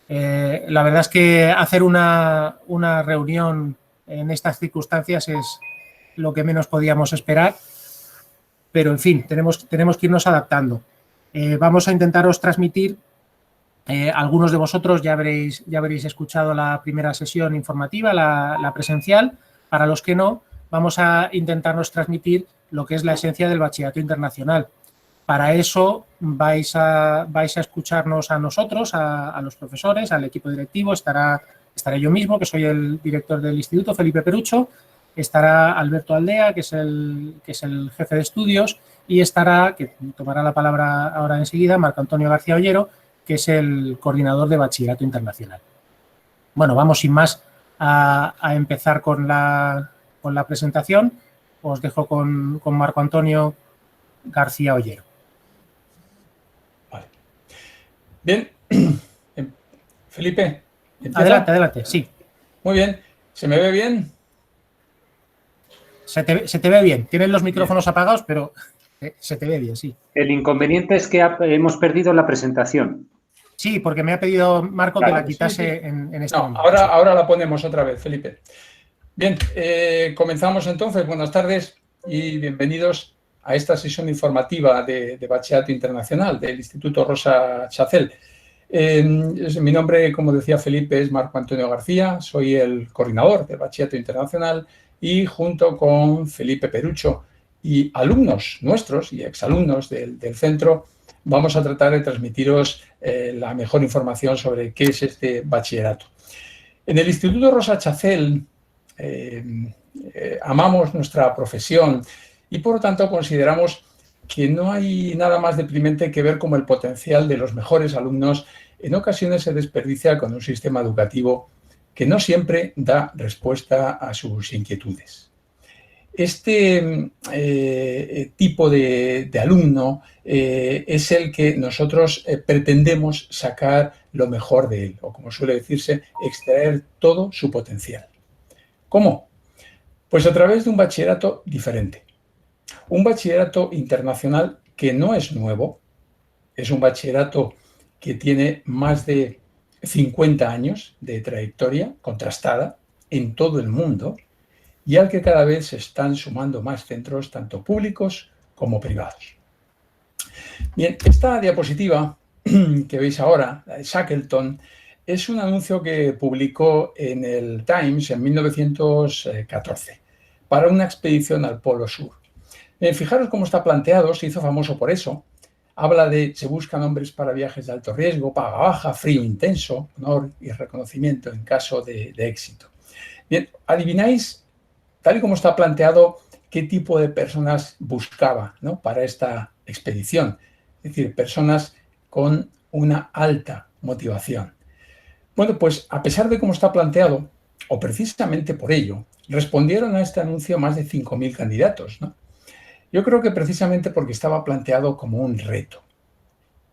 La verdad es que hacer una reunión en estas circunstancias es lo que menos podíamos esperar, pero en fin, tenemos que irnos adaptando. Vamos a intentaros transmitir, algunos de vosotros ya habréis escuchado la primera sesión informativa, la presencial. Para los que no, vamos a intentarnos transmitir lo que es la esencia del bachillerato internacional. Para eso vais a escucharnos a nosotros, a los profesores, al equipo directivo. Estaré yo mismo, que soy el director del instituto, Felipe Perucho. Estará Alberto Aldea, que es el jefe de estudios, y estará, que tomará la palabra ahora enseguida, Marco Antonio García Ollero, que es el coordinador de bachillerato internacional. Bueno, vamos sin más a empezar con la presentación. Os dejo con Marco Antonio García Ollero. Vale. Bien. Felipe, ¿empieza? Adelante, sí. Muy bien. ¿Se me ve bien? Se te ve bien. Tienen los micrófonos apagados, pero se te ve bien, sí. El inconveniente es que hemos perdido la presentación. Sí, porque me ha pedido Marco que la quitase en este momento. Ahora la ponemos otra vez, Felipe. Bien, comenzamos entonces. Buenas tardes y bienvenidos a esta sesión informativa de Bachillerato Internacional del Instituto Rosa Chacel. Mi nombre, como decía Felipe, es Marco Antonio García, soy el coordinador del Bachillerato Internacional y junto con Felipe Perucho y alumnos nuestros y exalumnos del centro vamos a tratar de transmitiros la mejor información sobre qué es este bachillerato. En el Instituto Rosa Chacel amamos nuestra profesión y por lo tanto consideramos que no hay nada más deprimente que ver cómo el potencial de los mejores alumnos en ocasiones se desperdicia con un sistema educativo que no siempre da respuesta a sus inquietudes. Este tipo de alumno es el que nosotros pretendemos sacar lo mejor de él, o como suele decirse, extraer todo su potencial. ¿Cómo? Pues a través de un bachillerato diferente. Un bachillerato internacional que no es nuevo, es un bachillerato que tiene más de 50 años de trayectoria contrastada en todo el mundo y al que cada vez se están sumando más centros, tanto públicos como privados. Bien, esta diapositiva que veis ahora, la de Shackleton, es un anuncio que publicó en el Times en 1914 para una expedición al Polo Sur. Fijaros cómo está planteado, se hizo famoso por eso. Habla de se buscan hombres para viajes de alto riesgo, paga baja, frío intenso, honor y reconocimiento en caso de éxito. Bien, ¿adivináis, tal y como está planteado, qué tipo de personas buscaba, ¿no?, para esta expedición? Es decir, personas con una alta motivación. Bueno, pues a pesar de cómo está planteado, o precisamente por ello, respondieron a este anuncio más de 5.000 candidatos, ¿no? Yo creo que precisamente porque estaba planteado como un reto.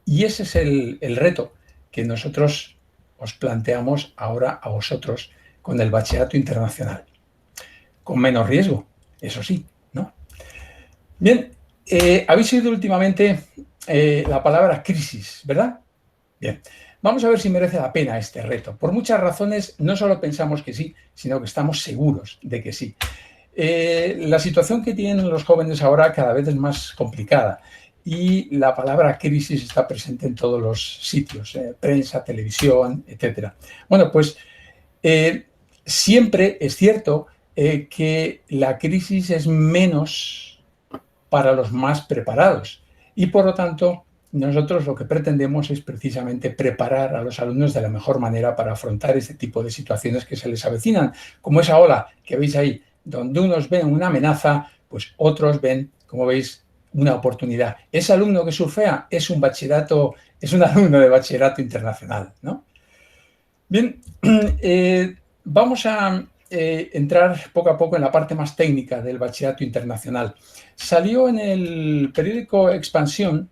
Y ese es el reto que nosotros os planteamos ahora a vosotros con el bachillerato internacional. Con menos riesgo, eso sí, ¿no? Bien, habéis oído últimamente la palabra crisis, ¿verdad? Bien, vamos a ver si merece la pena este reto. Por muchas razones, no solo pensamos que sí, sino que estamos seguros de que sí. La situación que tienen los jóvenes ahora cada vez es más complicada y la palabra crisis está presente en todos los sitios, prensa, televisión, etc. Bueno, pues siempre es cierto que la crisis es menos para los más preparados y por lo tanto nosotros lo que pretendemos es precisamente preparar a los alumnos de la mejor manera para afrontar este tipo de situaciones que se les avecinan, como esa ola que veis ahí, donde unos ven una amenaza, pues otros ven, como veis, una oportunidad. Ese alumno que surfea es un alumno de bachillerato internacional, ¿no? Bien, vamos a entrar poco a poco en la parte más técnica del bachillerato internacional. Salió en el periódico Expansión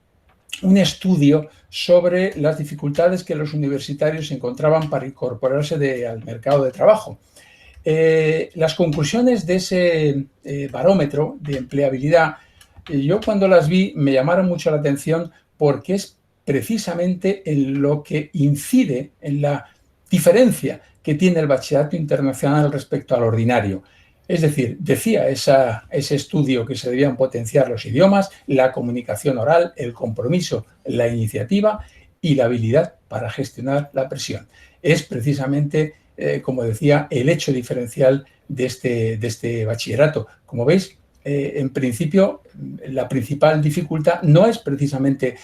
un estudio sobre las dificultades que los universitarios encontraban para incorporarse al mercado de trabajo. Las conclusiones de ese barómetro de empleabilidad, yo cuando las vi me llamaron mucho la atención porque es precisamente en lo que incide en la diferencia que tiene el bachillerato internacional respecto al ordinario. Es decir, decía ese estudio que se debían potenciar los idiomas, la comunicación oral, el compromiso, la iniciativa y la habilidad para gestionar la presión. Es precisamente, como decía, el hecho diferencial de este bachillerato. Como veis, en principio, la principal dificultad no es precisamente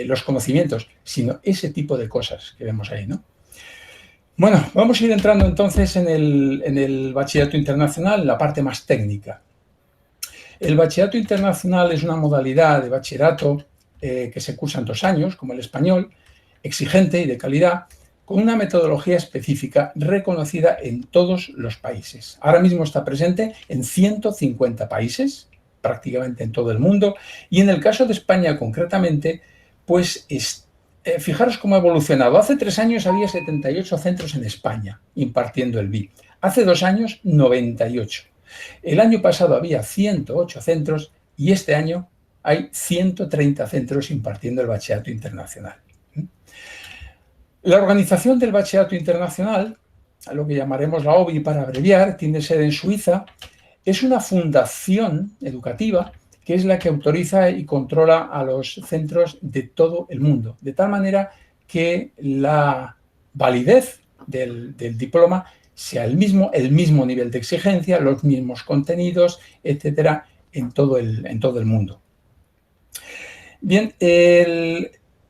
los conocimientos, sino ese tipo de cosas que vemos ahí, ¿no? Bueno, vamos a ir entrando entonces en el bachillerato internacional, la parte más técnica. El bachillerato internacional es una modalidad de bachillerato que se cursa en 2 años, como el español, exigente y de calidad, con una metodología específica reconocida en todos los países. Ahora mismo está presente en 150 países, prácticamente en todo el mundo, y en el caso de España concretamente, pues fijaros cómo ha evolucionado. Hace 3 años había 78 centros en España impartiendo el BI. Hace 2 años, 98. El año pasado había 108 centros y este año hay 130 centros impartiendo el bachillerato internacional. La organización del bachillerato internacional, a lo que llamaremos la OBI para abreviar, tiene sede en Suiza, es una fundación educativa que es la que autoriza y controla a los centros de todo el mundo, de tal manera que la validez del diploma sea el mismo nivel de exigencia, los mismos contenidos, etcétera, en todo el mundo. Bien,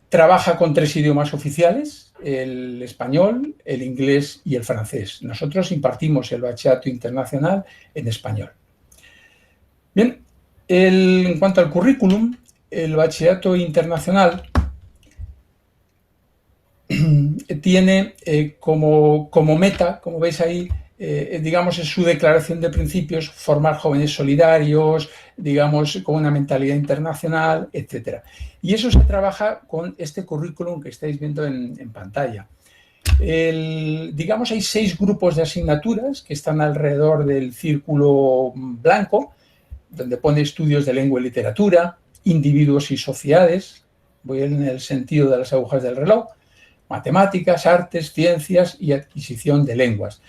trabaja con 3 idiomas oficiales, el español, el inglés y el francés. Nosotros impartimos el bachillerato internacional en español. Bien, en cuanto al currículum, el bachillerato internacional tiene como meta, como veis ahí, digamos, es su declaración de principios, formar jóvenes solidarios, digamos, con una mentalidad internacional, etc. Y eso se trabaja con este currículum que estáis viendo en pantalla. Digamos, hay 6 grupos de asignaturas que están alrededor del círculo blanco, donde pone estudios de lengua y literatura, individuos y sociedades, voy en el sentido de las agujas del reloj, matemáticas, artes, ciencias y adquisición de lenguas.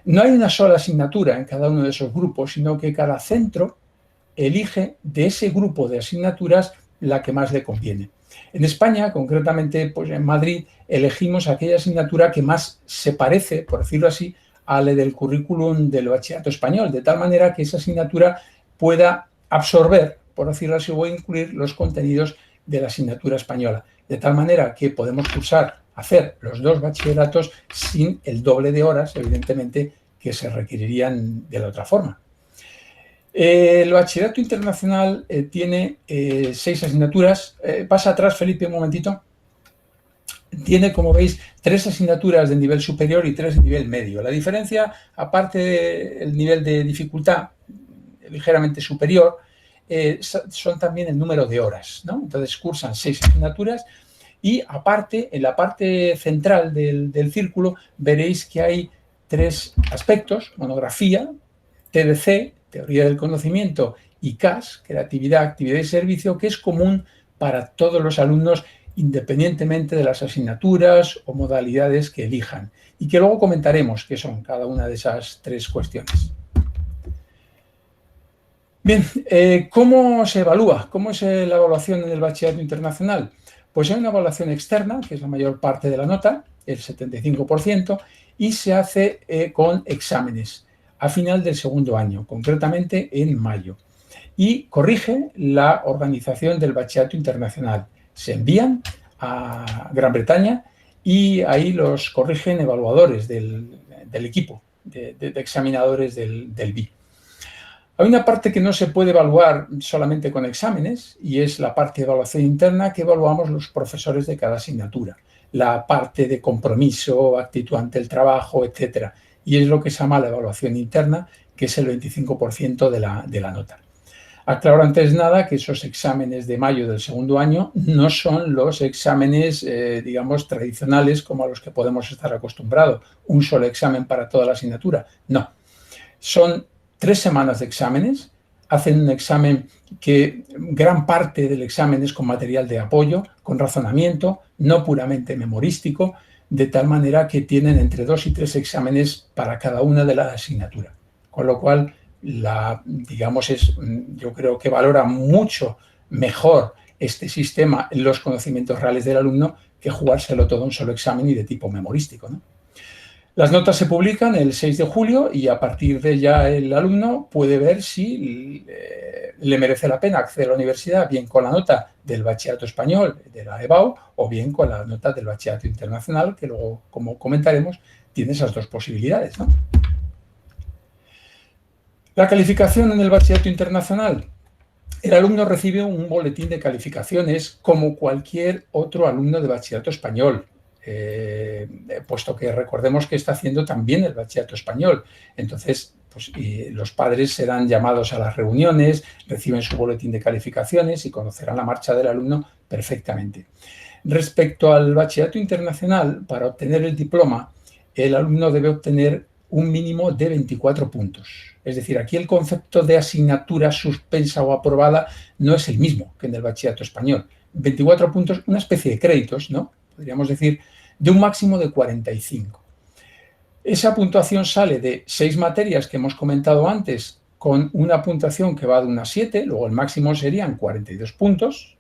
No hay una sola asignatura en cada uno de esos grupos, sino que cada centro elige de ese grupo de asignaturas la que más le conviene. En España, concretamente, pues en Madrid, elegimos aquella asignatura que más se parece, por decirlo así, a la del currículum del bachillerato español, de tal manera que esa asignatura pueda absorber, por decirlo así, o incluir los contenidos de la asignatura española, de tal manera que podemos hacer los 2 bachilleratos sin el doble de horas, evidentemente, que se requerirían de la otra forma. El bachillerato internacional tiene 6 asignaturas. Pasa atrás, Felipe, un momentito. Tiene, como veis, 3 asignaturas de nivel superior y 3 de nivel medio. La diferencia, aparte del nivel de dificultad ligeramente superior, son también el número de horas, ¿no? Entonces cursan 6 asignaturas y aparte, en la parte central del círculo, veréis que hay 3 aspectos: monografía, TDC, teoría del conocimiento, y CAS, creatividad, actividad y servicio, que es común para todos los alumnos independientemente de las asignaturas o modalidades que elijan, y que luego comentaremos qué son cada una de esas 3 cuestiones. Bien, ¿cómo se evalúa? ¿Cómo es la evaluación en el bachillerato internacional? Pues hay una evaluación externa, que es la mayor parte de la nota, el 75%, y se hace con exámenes a final del 2.º año, concretamente en mayo. Y corrige la organización del bachillerato internacional. Se envían a Gran Bretaña y ahí los corrigen evaluadores del equipo de examinadores del BI. Hay una parte que no se puede evaluar solamente con exámenes, y es la parte de evaluación interna que evaluamos los profesores de cada asignatura. La parte de compromiso, actitud ante el trabajo, etc. Y es lo que se llama la evaluación interna, que es el 25% de la nota. Aclaro antes de nada que esos exámenes de mayo del 2.º año no son los exámenes, digamos, tradicionales como a los que podemos estar acostumbrados. Un solo examen para toda la asignatura. No. Son 3 semanas de exámenes. Hacen un examen que gran parte del examen es con material de apoyo, con razonamiento, no puramente memorístico, de tal manera que tienen entre 2 y 3 exámenes para cada una de las asignaturas. Con lo cual, digamos, yo creo que valora mucho mejor este sistema los conocimientos reales del alumno que jugárselo todo en un solo examen y de tipo memorístico, ¿no? Las notas se publican el 6 de julio y a partir de ya el alumno puede ver si le merece la pena acceder a la universidad, bien con la nota del bachillerato español, de la EBAU, o bien con la nota del bachillerato internacional, que luego, como comentaremos, tiene esas dos posibilidades, ¿no? La calificación en el bachillerato internacional. El alumno recibe un boletín de calificaciones como cualquier otro alumno de bachillerato español, puesto que recordemos que está haciendo también el bachillerato español. Entonces, pues, los padres serán llamados a las reuniones, reciben su boletín de calificaciones y conocerán la marcha del alumno perfectamente. Respecto al bachillerato internacional, para obtener el diploma, el alumno debe obtener un mínimo de 24 puntos. Es decir, aquí el concepto de asignatura suspensa o aprobada no es el mismo que en el bachillerato español. 24 puntos, una especie de créditos, ¿no? Podríamos decir, de un máximo de 45. Esa puntuación sale de 6 materias que hemos comentado antes, con una puntuación que va de 1 a 7, luego el máximo serían 42 puntos,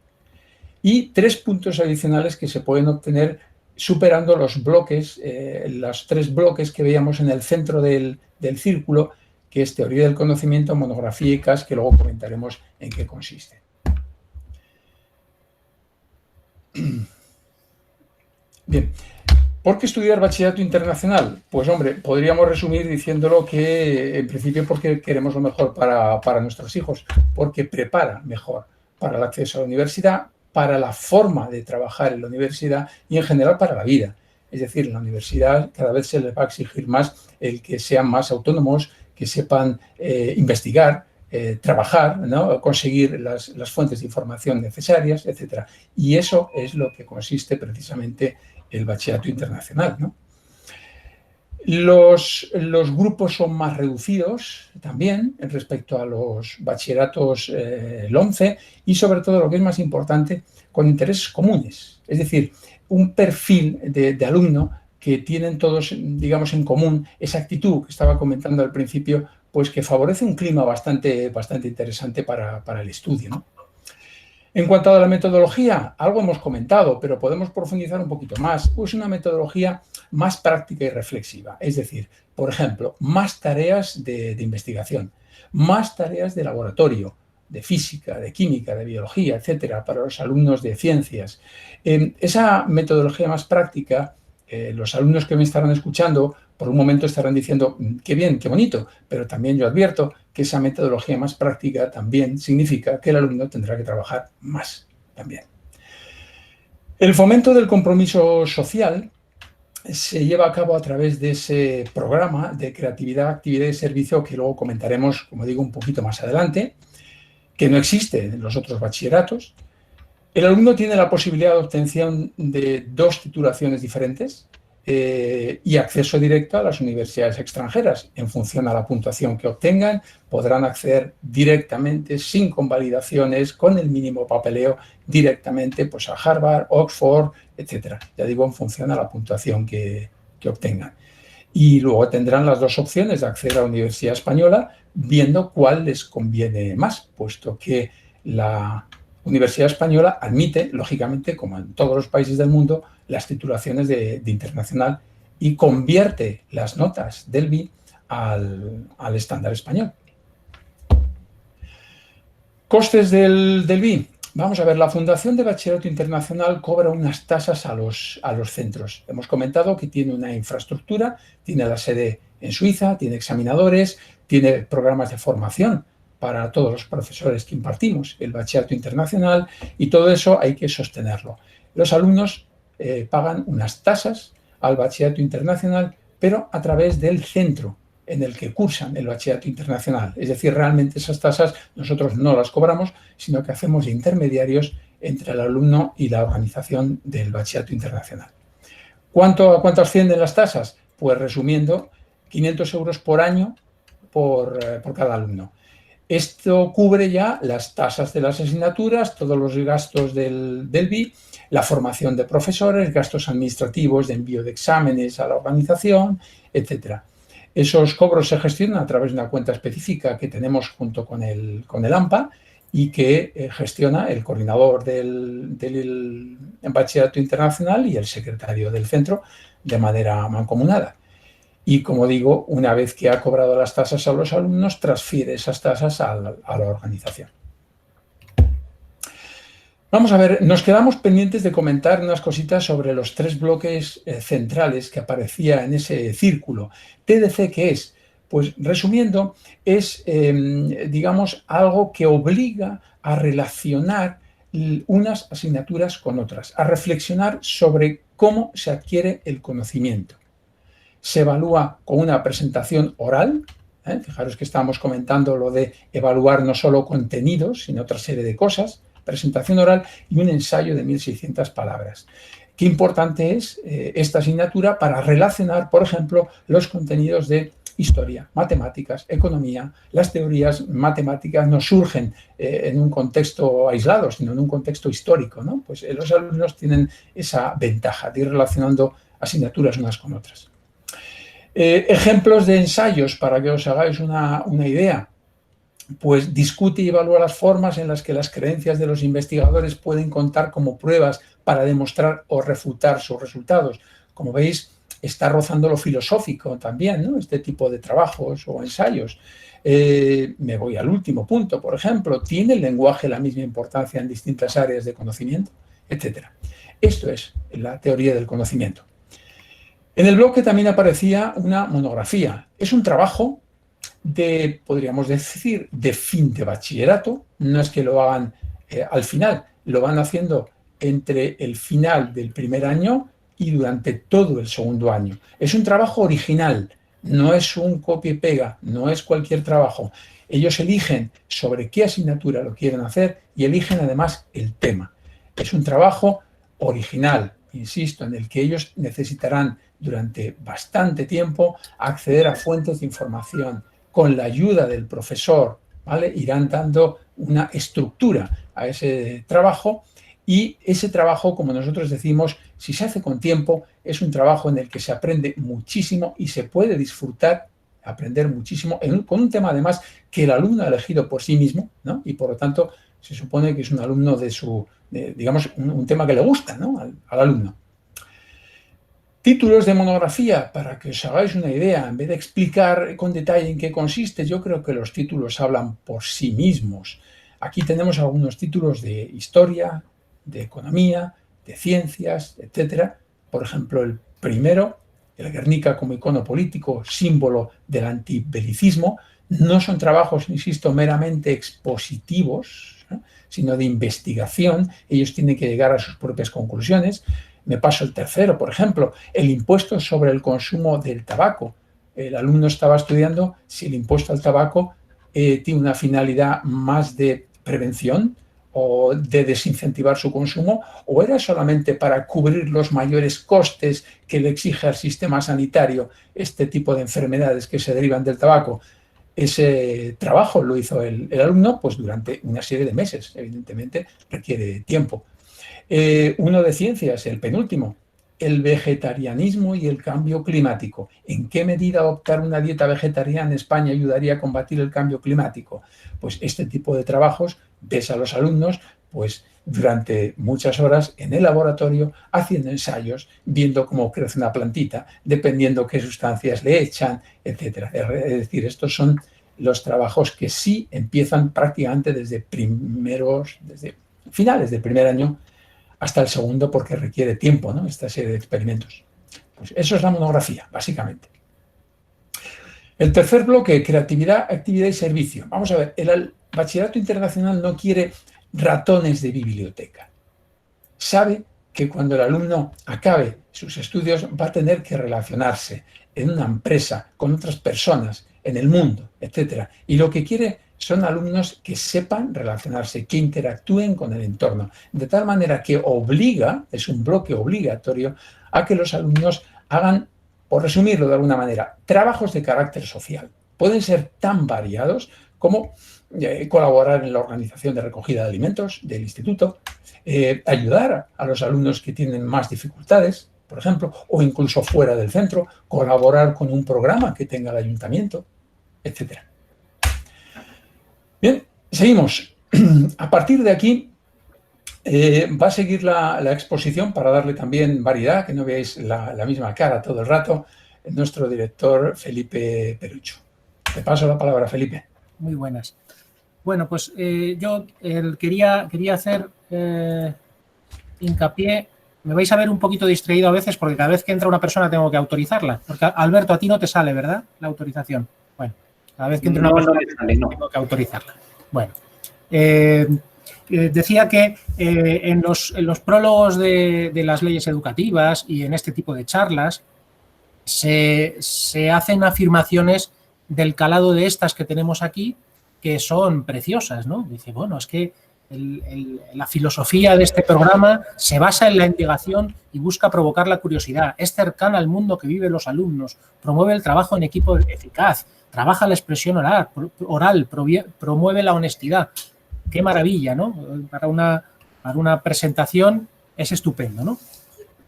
y 3 puntos adicionales que se pueden obtener superando los bloques, los 3 bloques que veíamos en el centro del círculo, que es teoría del conocimiento, monografía y CAS, que luego comentaremos en qué consiste. Bien, ¿por qué estudiar bachillerato internacional? Pues hombre, podríamos resumir diciéndolo que en principio porque queremos lo mejor para nuestros hijos, porque prepara mejor para el acceso a la universidad, para la forma de trabajar en la universidad y en general para la vida. Es decir, en la universidad cada vez se les va a exigir más el que sean más autónomos, que sepan investigar, trabajar, ¿no? Conseguir las fuentes de información necesarias, etc. Y eso es lo que consiste precisamente el bachillerato internacional, ¿no? Los grupos son más reducidos también respecto a los bachilleratos LOMCE y sobre todo lo que es más importante, con intereses comunes. Es decir, un perfil de alumno que tienen todos, digamos, en común esa actitud que estaba comentando al principio, pues que favorece un clima bastante interesante para el estudio, ¿no? En cuanto a la metodología, algo hemos comentado, pero podemos profundizar un poquito más. Es una metodología más práctica y reflexiva. Es decir, por ejemplo, más tareas de investigación, más tareas de laboratorio, de física, de química, de biología, etcétera, para los alumnos de ciencias. Esa metodología más práctica, los alumnos que me estarán escuchando, por un momento estarán diciendo, qué bien, qué bonito, pero también yo advierto que esa metodología más práctica también significa que el alumno tendrá que trabajar más también. El fomento del compromiso social se lleva a cabo a través de ese programa de creatividad, actividad y servicio que luego comentaremos, como digo, un poquito más adelante, que no existe en los otros bachilleratos. El alumno tiene la posibilidad de obtención de 2 titulaciones diferentes y acceso directo a las universidades extranjeras. En función a la puntuación que obtengan, podrán acceder directamente, sin convalidaciones, con el mínimo papeleo, directamente pues, a Harvard, Oxford, etc. Ya digo, en función a la puntuación que obtengan. Y luego tendrán las 2 opciones de acceder a la Universidad Española, viendo cuál les conviene más, puesto que la Universidad Española admite, lógicamente, como en todos los países del mundo, las titulaciones de internacional y convierte las notas del BI al estándar español. Costes del BI. Vamos a ver, la Fundación de Bachillerato Internacional cobra unas tasas a los centros. Hemos comentado que tiene una infraestructura, tiene la sede en Suiza, tiene examinadores, tiene programas de formación para todos los profesores que impartimos el bachillerato internacional y todo eso hay que sostenerlo. Los alumnos pagan unas tasas al bachillerato internacional, pero a través del centro en el que cursan el bachillerato internacional. Es decir, realmente esas tasas nosotros no las cobramos, sino que hacemos de intermediarios entre el alumno y la organización del bachillerato internacional. ¿A cuánto ascienden las tasas? Pues resumiendo, 500 euros por año por cada alumno. Esto cubre ya las tasas de las asignaturas, todos los gastos del BI, la formación de profesores, gastos administrativos de envío de exámenes a la organización, etc. Esos cobros se gestionan a través de una cuenta específica que tenemos junto con el AMPA y que gestiona el coordinador del bachillerato internacional y el secretario del centro de manera mancomunada. Y, como digo, una vez que ha cobrado las tasas a los alumnos, transfiere esas tasas a la organización. Vamos a ver, nos quedamos pendientes de comentar unas cositas sobre los 3 bloques centrales que aparecía en ese círculo. TDC, ¿qué es? Pues, resumiendo, es, digamos, algo que obliga a relacionar unas asignaturas con otras, a reflexionar sobre cómo se adquiere el conocimiento. Se evalúa con una presentación oral. Fijaros que estábamos comentando lo de evaluar no solo contenidos, sino otra serie de cosas. Presentación oral y un ensayo de 1600 palabras. Qué importante es esta asignatura para relacionar, por ejemplo, los contenidos de historia, matemáticas, economía. Las teorías matemáticas no surgen en un contexto aislado, sino en un contexto histórico, ¿no? Pues los alumnos tienen esa ventaja de ir relacionando asignaturas unas con otras. Ejemplos de ensayos, para que os hagáis una idea. Pues discute y evalúa las formas en las que las creencias de los investigadores pueden contar como pruebas para demostrar o refutar sus resultados. Como veis, está rozando lo filosófico también, ¿no? Este tipo de trabajos o ensayos. Me voy al último punto, por ejemplo. ¿Tiene el lenguaje la misma importancia en distintas áreas de conocimiento? Etcétera. Esto es la teoría del conocimiento. En el bloque también aparecía una monografía. Es un trabajo de, podríamos decir, de fin de bachillerato. No es que lo hagan al final, lo van haciendo entre el final del primer año y durante todo el segundo año. Es un trabajo original, no es un copia y pega, no es cualquier trabajo. Ellos eligen sobre qué asignatura lo quieren hacer y eligen además el tema. Es un trabajo original, insisto, en el que ellos necesitarán durante bastante tiempo acceder a fuentes de información. Con la ayuda del profesor, ¿vale? Irán dando una estructura a ese trabajo, y ese trabajo, como nosotros decimos, si se hace con tiempo, es un trabajo en el que se aprende muchísimo y se puede disfrutar, aprender muchísimo, con un tema además que el alumno ha elegido por sí mismo, ¿no? Y por lo tanto se supone que es un alumno digamos, un tema que le gusta, ¿no? al alumno. Títulos de monografía, para que os hagáis una idea, en vez de explicar con detalle en qué consiste, yo creo que los títulos hablan por sí mismos. Aquí tenemos algunos títulos de historia, de economía, de ciencias, etc. Por ejemplo, el primero, el Guernica como icono político, símbolo del antibelicismo. No son trabajos, insisto, meramente expositivos, ¿no?, sino de investigación. Ellos tienen que llegar a sus propias conclusiones. Me paso el tercero, por ejemplo, el impuesto sobre el consumo del tabaco. El alumno estaba estudiando si el impuesto al tabaco tiene una finalidad más de prevención o de desincentivar su consumo, o era solamente para cubrir los mayores costes que le exige al sistema sanitario este tipo de enfermedades que se derivan del tabaco. Ese trabajo lo hizo el alumno pues durante una serie de meses. Evidentemente requiere tiempo. Uno de ciencias, el penúltimo, el vegetarianismo y el cambio climático. ¿En qué medida adoptar una dieta vegetariana en España ayudaría a combatir el cambio climático? Pues este tipo de trabajos ves a los alumnos pues durante muchas horas en el laboratorio haciendo ensayos, viendo cómo crece una plantita, dependiendo qué sustancias le echan, etc. Es decir, estos son los trabajos que sí empiezan prácticamente desde finales del primer año hasta el segundo, porque requiere tiempo, ¿no?, esta serie de experimentos. Pues eso es la monografía, básicamente. El tercer bloque, creatividad, actividad y servicio. Vamos a ver, el bachillerato internacional no quiere ratones de biblioteca. Sabe que cuando el alumno acabe sus estudios va a tener que relacionarse en una empresa, con otras personas, en el mundo, etc. Y lo que quiere son alumnos que sepan relacionarse, que interactúen con el entorno, de tal manera que obliga, es un bloque obligatorio, a que los alumnos hagan, por resumirlo de alguna manera, trabajos de carácter social. Pueden ser tan variados como colaborar en la organización de recogida de alimentos del instituto, ayudar a los alumnos que tienen más dificultades, por ejemplo, o incluso fuera del centro, colaborar con un programa que tenga el ayuntamiento, etc. Bien, seguimos. A partir de aquí va a seguir la exposición para darle también variedad, que no veáis la misma cara todo el rato, nuestro director Felipe Perucho. Te paso la palabra, Felipe. Muy buenas. Bueno, pues yo quería hacer hincapié. Me vais a ver un poquito distraído a veces porque cada vez que entra una persona tengo que autorizarla. Porque, Alberto, a ti no te sale, ¿verdad? La autorización. Bueno, cada vez que entra una persona tengo que autorizarla. Bueno, decía que en los prólogos de las leyes educativas y en este tipo de charlas se hacen afirmaciones del calado de estas que tenemos aquí que son preciosas, ¿no? Dice, bueno, es que la filosofía de este programa se basa en la indagación y busca provocar la curiosidad. Es cercana al mundo que viven los alumnos, promueve el trabajo en equipo eficaz, trabaja la expresión oral, promueve la honestidad. Qué maravilla, ¿no? Para una presentación es estupendo, ¿no?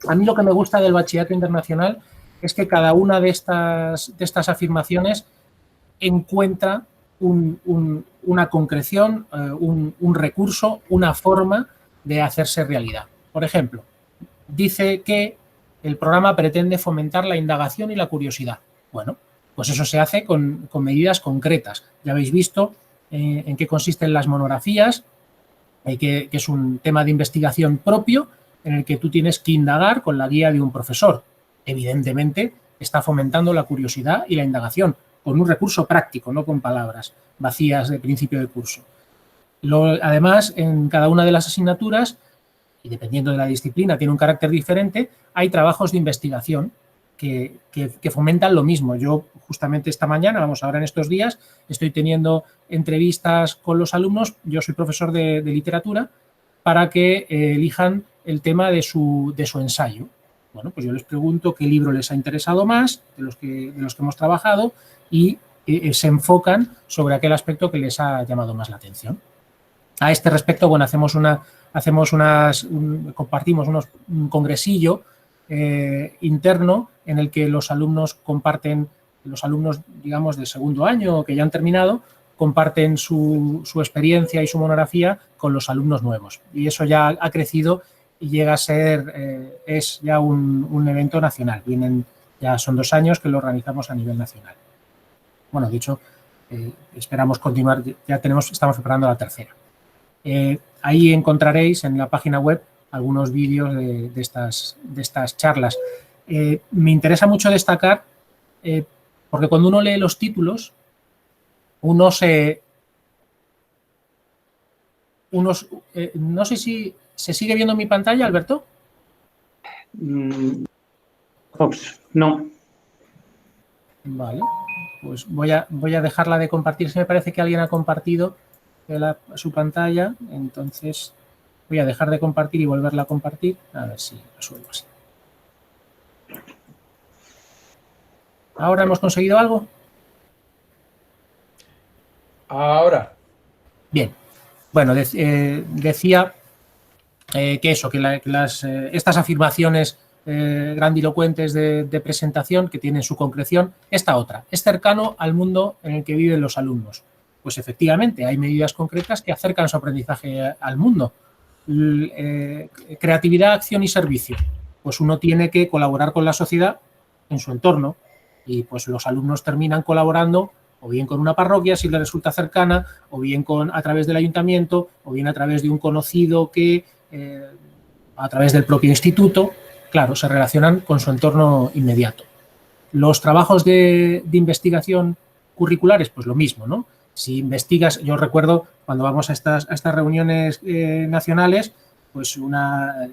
A mí lo que me gusta del bachillerato internacional es que cada una de estas afirmaciones encuentra una concreción, un recurso, una forma de hacerse realidad. Por ejemplo, dice que el programa pretende fomentar la indagación y la curiosidad. Bueno, pues eso se hace con medidas concretas. Ya habéis visto en qué consisten las monografías, que es un tema de investigación propio en el que tú tienes que indagar con la guía de un profesor. Evidentemente, está fomentando la curiosidad y la indagación con un recurso práctico, no con palabras vacías de principio de curso. Además, en cada una de las asignaturas, y dependiendo de la disciplina, tiene un carácter diferente, hay trabajos de investigación que fomentan lo mismo. Yo justamente esta mañana, vamos, ahora en estos días, estoy teniendo entrevistas con los alumnos, yo soy profesor de literatura, para que elijan el tema de su ensayo. Bueno, pues yo les pregunto qué libro les ha interesado más de los que hemos trabajado y se enfocan sobre aquel aspecto que les ha llamado más la atención. A este respecto, bueno, compartimos un congresillo interno en el que los alumnos, digamos, del segundo año que ya han terminado, comparten su experiencia y su monografía con los alumnos nuevos. Y eso ya ha crecido y llega a ser, es ya un evento nacional. Ya son 2 años que lo organizamos a nivel nacional. Bueno, de hecho, esperamos continuar, estamos preparando la tercera. Ahí encontraréis en la página web algunos vídeos de estas charlas. Me interesa mucho destacar, porque cuando uno lee los títulos, no sé si se sigue viendo mi pantalla, Alberto. No. Vale, pues voy a dejarla de compartir. Si me parece que alguien ha compartido su pantalla, entonces voy a dejar de compartir y volverla a compartir. A ver si resuelvo así. ¿Ahora hemos conseguido algo? Ahora. Bien. Bueno, decía que estas afirmaciones grandilocuentes de presentación que tienen su concreción, esta otra, es cercano al mundo en el que viven los alumnos. Pues efectivamente, hay medidas concretas que acercan su aprendizaje al mundo. Creatividad, acción y servicio. Pues uno tiene que colaborar con la sociedad en su entorno y pues los alumnos terminan colaborando o bien con una parroquia si les resulta cercana, o bien a través del ayuntamiento, o bien a través de un conocido que a través del propio instituto, claro, se relacionan con su entorno inmediato. Los trabajos de investigación curriculares, pues lo mismo, ¿no? Si investigas, yo recuerdo cuando vamos a estas reuniones nacionales, pues la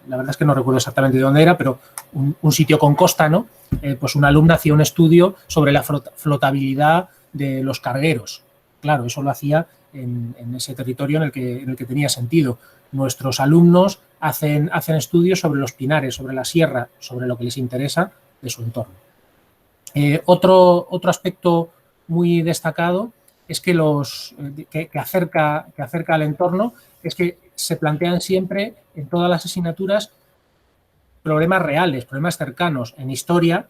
verdad es que no recuerdo exactamente de dónde era, pero un sitio con costa, ¿no? Pues una alumna hacía un estudio sobre la flotabilidad de los cargueros. Claro, eso lo hacía en ese territorio en el que tenía sentido. Nuestros alumnos hacen estudios sobre los pinares, sobre la sierra, sobre lo que les interesa de su entorno. Otro aspecto muy destacado es que que acerca al entorno, es que se plantean siempre en todas las asignaturas problemas reales, problemas cercanos. En historia,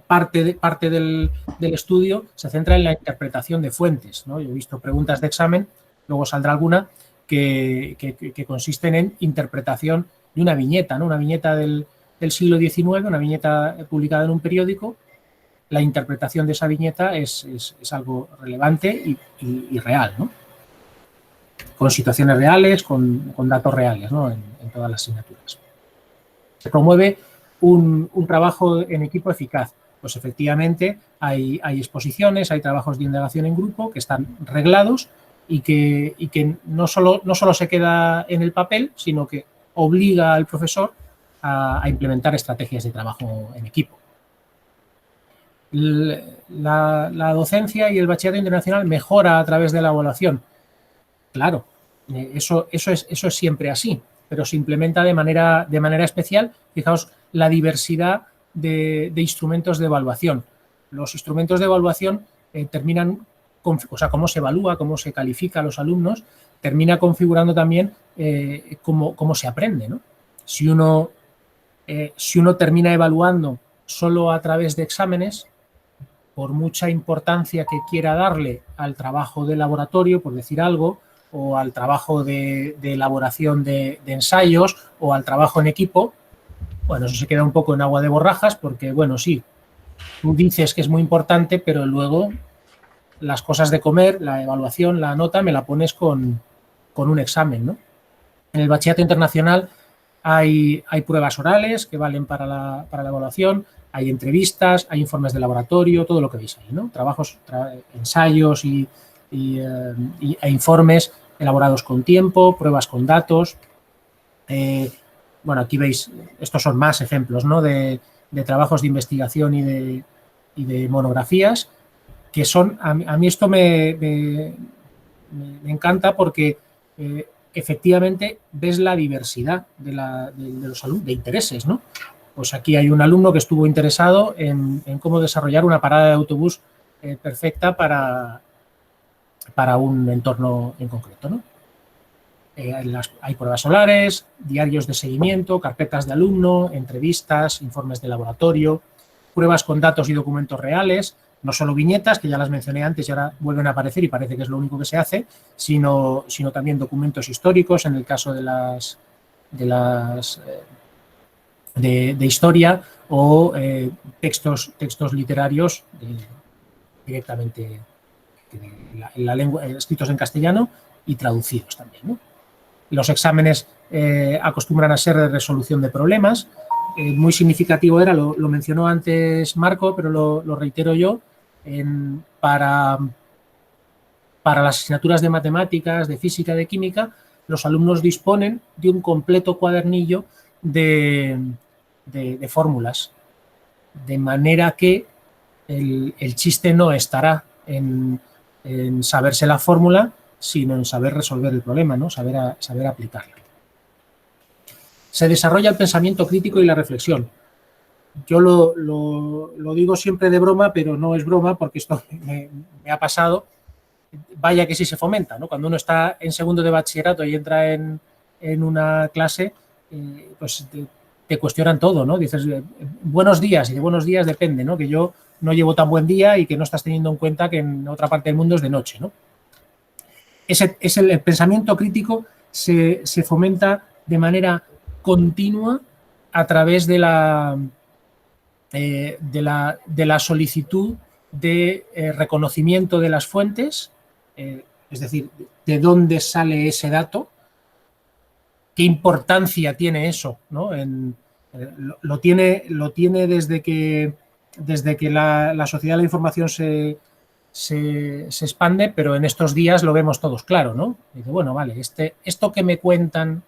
parte del estudio se centra en la interpretación de fuentes, ¿no? Yo he visto preguntas de examen, luego saldrá alguna, que consisten en interpretación de una viñeta, ¿no? Una viñeta del siglo XIX, una viñeta publicada en un periódico. La interpretación de esa viñeta es algo relevante y real, ¿no? Con situaciones reales, con datos reales, ¿no? en todas las asignaturas. Se promueve un trabajo en equipo eficaz. Pues efectivamente hay exposiciones, hay trabajos de indagación en grupo que están reglados y que no solo se queda en el papel, sino que obliga al profesor a implementar estrategias de trabajo en equipo. La docencia y el bachillerato internacional mejora a través de la evaluación. Claro, eso es siempre así, pero se implementa de manera especial. Fijaos la diversidad de instrumentos de evaluación. Los instrumentos de evaluación terminan, o sea, cómo se evalúa, cómo se califica a los alumnos, termina configurando también cómo se aprende, ¿no? Si uno termina evaluando solo a través de exámenes, por mucha importancia que quiera darle al trabajo de laboratorio, por decir algo, o al trabajo de elaboración de ensayos o al trabajo en equipo, bueno, eso se queda un poco en agua de borrajas porque, bueno, sí, tú dices que es muy importante, pero luego las cosas de comer, la evaluación, la nota, me la pones con un examen, ¿no? En el bachillerato internacional hay pruebas orales que valen para la evaluación, hay entrevistas, hay informes de laboratorio, todo lo que veis ahí, ¿no? Trabajos, ensayos e informes elaborados con tiempo, pruebas con datos. Bueno, aquí veis, estos son más ejemplos, ¿no? de trabajos de investigación y de monografías, que son, a mí esto me encanta porque efectivamente ves la diversidad de los alumnos, de intereses, ¿no? Pues aquí hay un alumno que estuvo interesado en cómo desarrollar una parada de autobús perfecta para un entorno en concreto, ¿no? Hay pruebas solares, diarios de seguimiento, carpetas de alumno, entrevistas, informes de laboratorio, pruebas con datos y documentos reales, no solo viñetas, que ya las mencioné antes y ahora vuelven a aparecer y parece que es lo único que se hace, sino también documentos históricos en el caso de historia o textos literarios directamente en la lengua, escritos en castellano y traducidos también, ¿no? Los exámenes acostumbran a ser de resolución de problemas. Muy significativo era, lo mencionó antes Marco, pero lo reitero yo, para las asignaturas de matemáticas, de física, de química, los alumnos disponen de un completo cuadernillo de fórmulas, de manera que el chiste no estará en saberse la fórmula, sino en saber resolver el problema, ¿no? saber aplicarlo. Se desarrolla el pensamiento crítico y la reflexión. Yo lo digo siempre de broma, pero no es broma porque esto me ha pasado. Vaya que sí se fomenta, ¿no? Cuando uno está en segundo de bachillerato y entra en una clase, pues te cuestionan todo, ¿no? Dices, buenos días, y de buenos días depende, ¿no? Que yo no llevo tan buen día y que no estás teniendo en cuenta que en otra parte del mundo es de noche, ¿no? El pensamiento crítico se fomenta de manera continua a través de la solicitud de reconocimiento de las fuentes, es decir, de dónde sale ese dato, qué importancia tiene eso, ¿no? Lo tiene desde que la sociedad de la información se expande, pero en estos días lo vemos todos claro, ¿no? Dice, bueno, vale, esto que me cuentan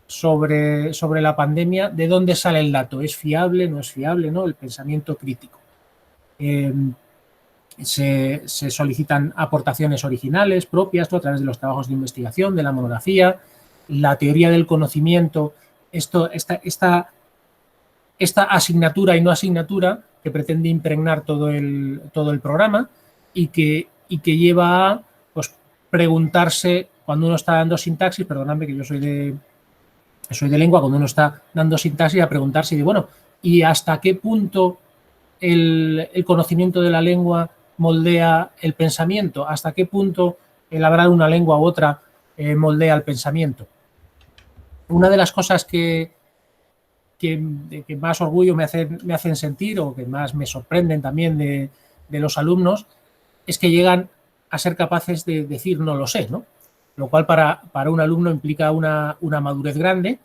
sobre la pandemia, ¿de dónde sale el dato? ¿Es fiable? ¿No es fiable? ¿No? El pensamiento crítico. Se solicitan aportaciones originales, propias, a través de los trabajos de investigación, de la monografía, la teoría del conocimiento, esta asignatura y no asignatura, que pretende impregnar todo el programa y que lleva a pues, preguntarse cuando uno está dando sintaxis, perdóname que yo soy de lengua, cuando uno está dando sintaxis, a preguntarse, y bueno, ¿y hasta qué punto el conocimiento de la lengua moldea el pensamiento? ¿Hasta qué punto el hablar una lengua u otra moldea el pensamiento? Una de las cosas que más orgullo me hacen sentir, o que más me sorprenden también de los alumnos, es que llegan a ser capaces de decir no lo sé, ¿no? Lo cual para un alumno implica una madurez grande,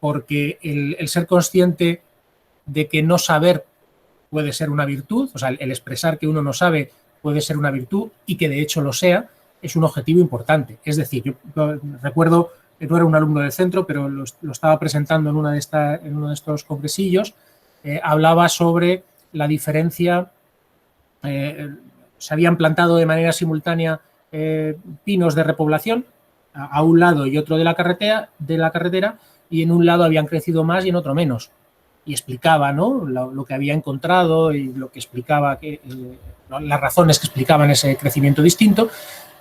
porque el ser consciente de que no saber puede ser una virtud, o sea, el expresar que uno no sabe puede ser una virtud, y que de hecho lo sea, es un objetivo importante. Es decir, yo recuerdo, no era un alumno del centro, pero lo estaba presentando en uno de estos congresillos, hablaba sobre la diferencia, se habían plantado de manera simultánea pinos de repoblación a un lado y otro de la carretera, y en un lado habían crecido más y en otro menos. Y explicaba, ¿no?, lo que había encontrado y lo que explicaba, las razones que explicaban ese crecimiento distinto.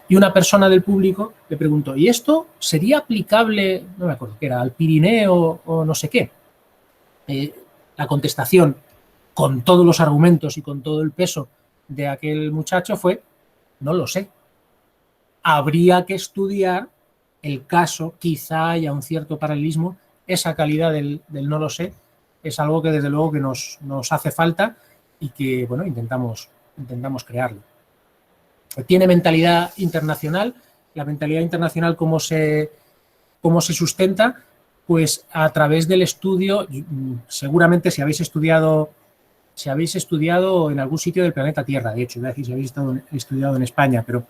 Y una persona del público le preguntó, ¿y esto sería aplicable, no me acuerdo qué era, al Pirineo o no sé qué? La contestación, con todos los argumentos y con todo el peso de aquel muchacho, fue, no lo sé. Habría que estudiar el caso, quizá haya un cierto paralelismo. Esa calidad del no lo sé es algo que desde luego que nos hace falta y que, bueno, intentamos crearlo. Tiene mentalidad internacional. La mentalidad internacional, ¿cómo se sustenta? Pues a través del estudio. Seguramente si habéis estudiado en algún sitio del planeta Tierra, de hecho, iba a decir si habéis estudiado en España, pero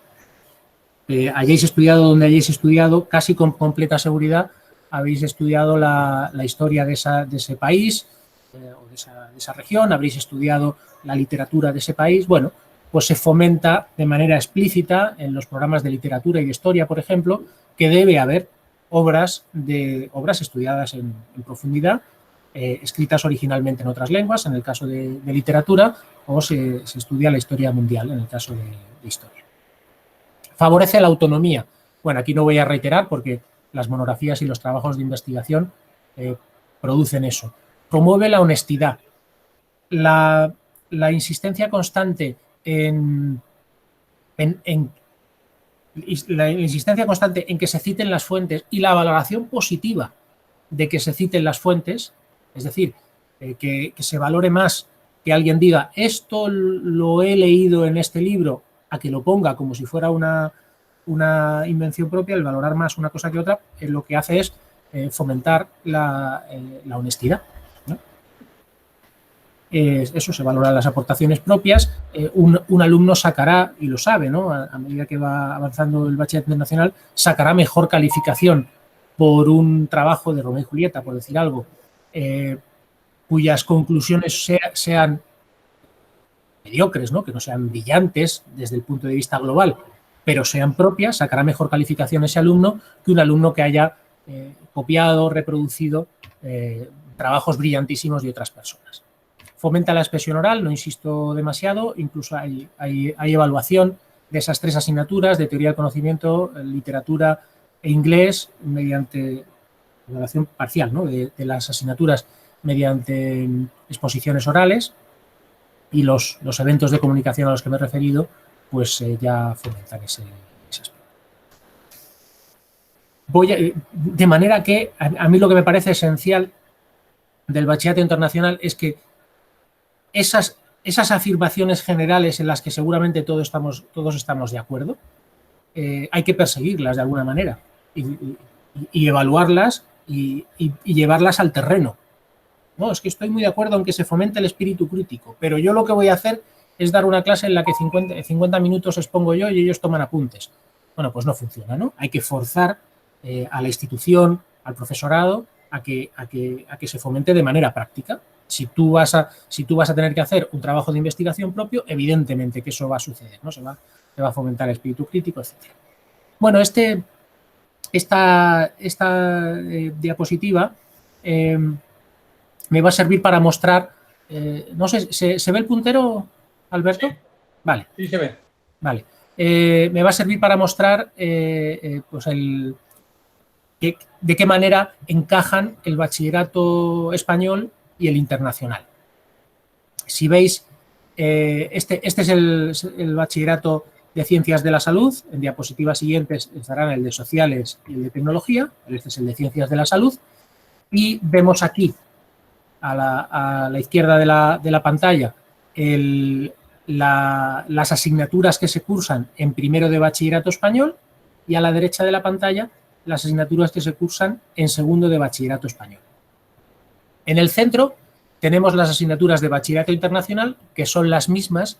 hayáis estudiado donde hayáis estudiado, casi con completa seguridad habéis estudiado la historia de ese país o de esa región, habréis estudiado la literatura de ese país. Bueno, pues se fomenta de manera explícita en los programas de literatura y de historia, por ejemplo, que debe haber obras estudiadas en profundidad, escritas originalmente en otras lenguas, en el caso de literatura, o se estudia la historia mundial, en el caso de historia. Favorece la autonomía. Bueno, aquí no voy a reiterar porque las monografías y los trabajos de investigación producen eso. Promueve la honestidad. La insistencia constante en que se citen las fuentes y la valoración positiva de que se citen las fuentes, es decir, que se valore más que alguien diga esto lo he leído en este libro, a que lo ponga como si fuera una invención propia. El valorar más una cosa que otra lo que hace es fomentar la honestidad, ¿no? Eso, se valoran las aportaciones propias. Un alumno sacará, y lo sabe, ¿no?, a medida que va avanzando el bachillerato internacional, sacará mejor calificación por un trabajo de Romeo y Julieta, por decir algo, cuyas conclusiones sean mediocres, ¿no?, que no sean brillantes desde el punto de vista global, pero sean propias. Sacará mejor calificación ese alumno que un alumno que haya copiado, reproducido trabajos brillantísimos de otras personas. Fomenta la expresión oral, no insisto demasiado, incluso hay evaluación de esas 3 asignaturas de teoría del conocimiento, literatura e inglés, mediante evaluación parcial, ¿no?, de las asignaturas mediante exposiciones orales, y los eventos de comunicación a los que me he referido pues ya fomentan ese aspecto. De manera que a mí lo que me parece esencial del bachillerato internacional es que esas afirmaciones generales en las que seguramente todos estamos de acuerdo, hay que perseguirlas de alguna manera y evaluarlas y llevarlas al terreno. No, es que estoy muy de acuerdo en que se fomente el espíritu crítico, pero yo lo que voy a hacer es dar una clase en la que 50 minutos expongo yo y ellos toman apuntes. Bueno, pues no funciona, ¿no? Hay que forzar a la institución, al profesorado, a que se fomente de manera práctica. Si tú vas a tener que hacer un trabajo de investigación propio, evidentemente que eso va a suceder, ¿no? Se va a fomentar el espíritu crítico, etc. Bueno, esta diapositiva me va a servir para mostrar No sé, ¿se ve el puntero, Alberto? Sí. Vale. Sí, se ve. Vale. Me va a servir para mostrar pues de qué manera encajan el bachillerato español y el internacional. Si veis, este es el bachillerato de Ciencias de la Salud. En diapositivas siguientes estarán el de Sociales y el de Tecnología. Este es el de Ciencias de la Salud. Y vemos aquí, a la izquierda de la pantalla, las asignaturas que se cursan en primero de bachillerato español, y a la derecha de la pantalla las asignaturas que se cursan en segundo de bachillerato español. En el centro tenemos las asignaturas de bachillerato internacional, que son las mismas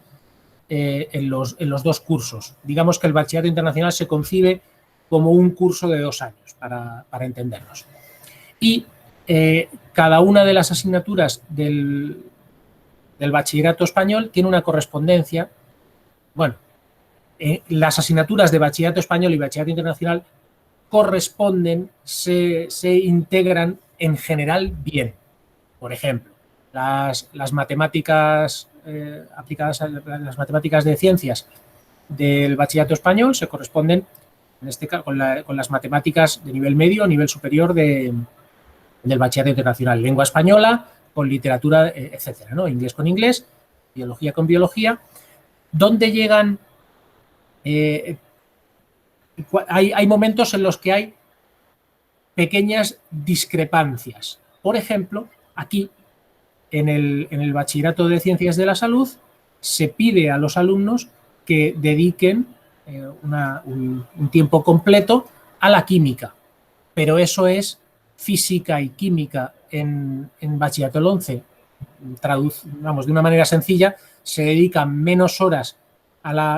en los dos cursos. Digamos que el bachillerato internacional se concibe como un curso de 2 años, para entendernos. Y cada una de las asignaturas del bachillerato español tiene una correspondencia. Bueno, las asignaturas de bachillerato español y bachillerato internacional corresponden, se integran en general bien. Por ejemplo, las matemáticas aplicadas a las matemáticas de ciencias del bachillerato español se corresponden, en este caso, con las matemáticas de nivel medio o nivel superior del bachillerato internacional. Lengua española con literatura, etcétera, ¿no? Inglés con inglés, biología con biología. ¿Dónde llegan? Hay momentos en los que hay pequeñas discrepancias. Por ejemplo, aquí, en el bachillerato de Ciencias de la Salud, se pide a los alumnos que dediquen un tiempo completo a la química, pero eso es física y química en bachillerato el 11. De una manera sencilla, se dedican menos horas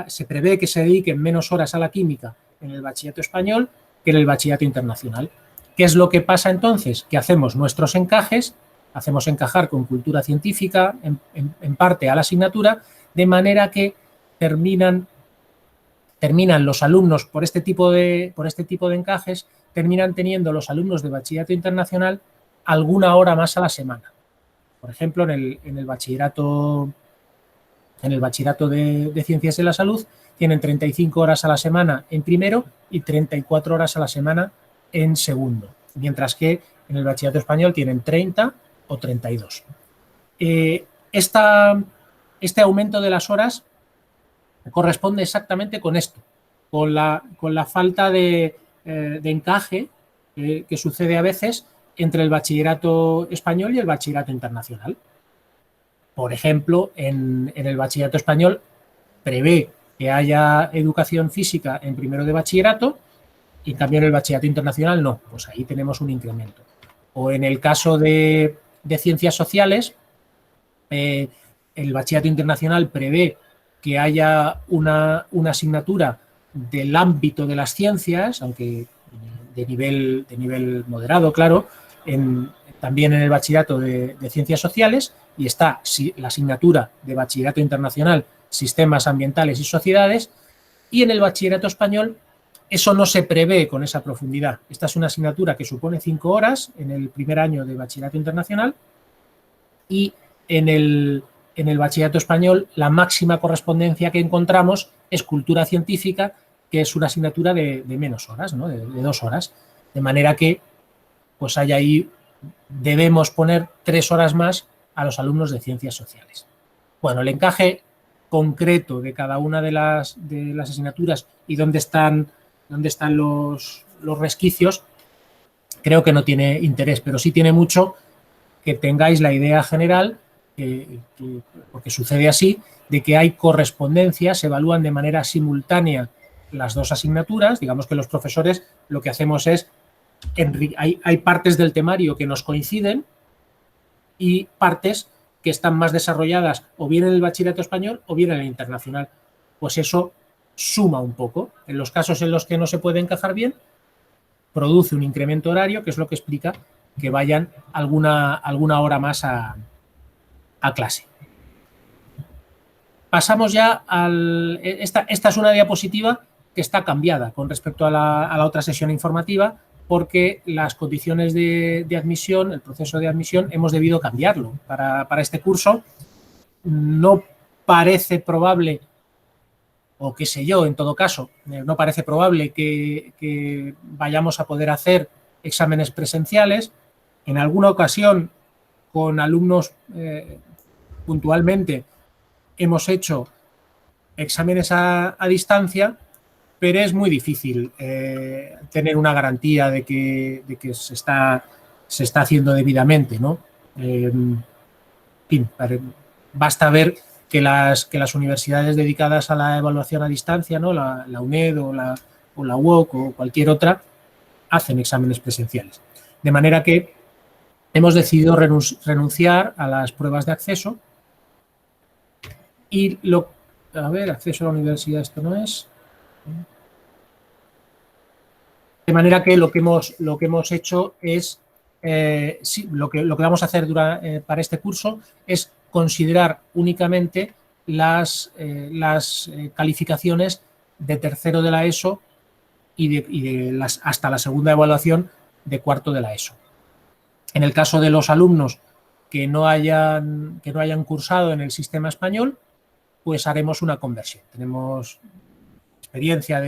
se prevé que se dediquen menos horas a la química en el bachillerato español que en el bachillerato internacional. ¿Qué es lo que pasa entonces? Que hacemos nuestros encajes, hacemos encajar con cultura científica en parte a la asignatura, de manera que terminan los alumnos por este tipo de encajes, terminan teniendo los alumnos de bachillerato internacional alguna hora más a la semana. Por ejemplo, en el bachillerato de Ciencias de la Salud tienen 35 horas a la semana en primero y 34 horas a la semana en segundo, mientras que en el bachillerato español tienen 30 o 32. Este aumento de las horas corresponde exactamente con esto, con la falta de encaje que sucede a veces entre el bachillerato español y el bachillerato internacional. Por ejemplo, en el bachillerato español prevé que haya educación física en primero de bachillerato, y también en el bachillerato internacional no, pues ahí tenemos un incremento. O en el caso de ciencias sociales, el bachillerato internacional prevé que haya una asignatura del ámbito de las ciencias, aunque de nivel moderado, claro, también en el bachillerato de ciencias sociales, y está la asignatura de bachillerato internacional, sistemas ambientales y sociedades, y en el bachillerato español eso no se prevé con esa profundidad. Esta es una asignatura que supone 5 horas en el primer año de bachillerato internacional, y en el bachillerato español la máxima correspondencia que encontramos es cultura científica, que es una asignatura de menos horas, ¿no? de 2 horas, de manera que pues hay ahí, debemos poner 3 horas más a los alumnos de ciencias sociales. Bueno, el encaje concreto de cada una de las asignaturas y dónde están los resquicios, creo que no tiene interés, pero sí tiene mucho que tengáis la idea general, porque sucede así, de que hay correspondencia, se evalúan de manera simultánea las dos asignaturas. Digamos que los profesores lo que hacemos es, hay partes del temario que nos coinciden y partes que están más desarrolladas o bien en el bachillerato español o bien en el internacional. Pues eso suma un poco. En los casos en los que no se puede encajar bien, produce un incremento horario, que es lo que explica que vayan alguna hora más a clase. Pasamos ya esta es una diapositiva que está cambiada con respecto a la otra sesión informativa, porque las condiciones de admisión, el proceso de admisión, hemos debido cambiarlo. Para este curso no parece probable, o qué sé yo, en todo caso, no parece probable que vayamos a poder hacer exámenes presenciales. En alguna ocasión, con alumnos puntualmente, hemos hecho exámenes a distancia, pero es muy difícil tener una garantía de que se está haciendo debidamente, ¿no? En fin, basta ver que las universidades dedicadas a la evaluación a distancia, ¿no? La UNED o la UOC o cualquier otra, hacen exámenes presenciales. De manera que hemos decidido renunciar a las pruebas de acceso y a ver, acceso a la universidad, esto no es. De manera que lo que hemos hecho es, sí, lo que vamos a hacer para este curso es considerar únicamente las calificaciones de tercero de la ESO y hasta la segunda evaluación de cuarto de la ESO. En el caso de los alumnos que no hayan cursado en el sistema español, pues haremos una conversión. Tenemos experiencia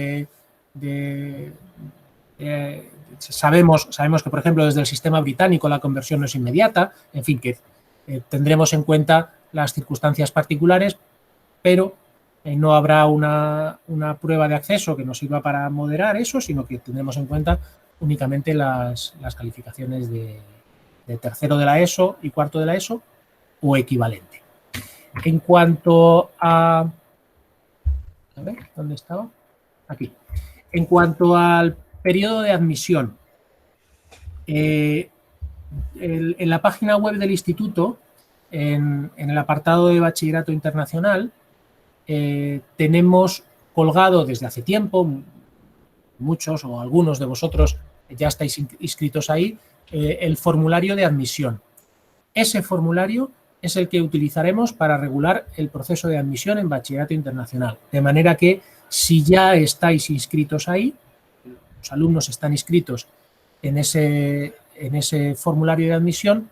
sabemos que, por ejemplo, desde el sistema británico la conversión no es inmediata, en fin, que tendremos en cuenta las circunstancias particulares, pero no habrá una prueba de acceso que nos sirva para moderar eso, sino que tendremos en cuenta únicamente las calificaciones de tercero de la ESO y cuarto de la ESO o equivalente. En cuanto a ver, ¿dónde estaba? Aquí. En cuanto al periodo de admisión, en la página web del instituto, en el apartado de Bachillerato Internacional, tenemos colgado desde hace tiempo, muchos o algunos de vosotros ya estáis inscritos ahí, el formulario de admisión. Ese formulario es el que utilizaremos para regular el proceso de admisión en Bachillerato Internacional. De manera que, si ya estáis inscritos ahí, los alumnos están inscritos en ese formulario de admisión,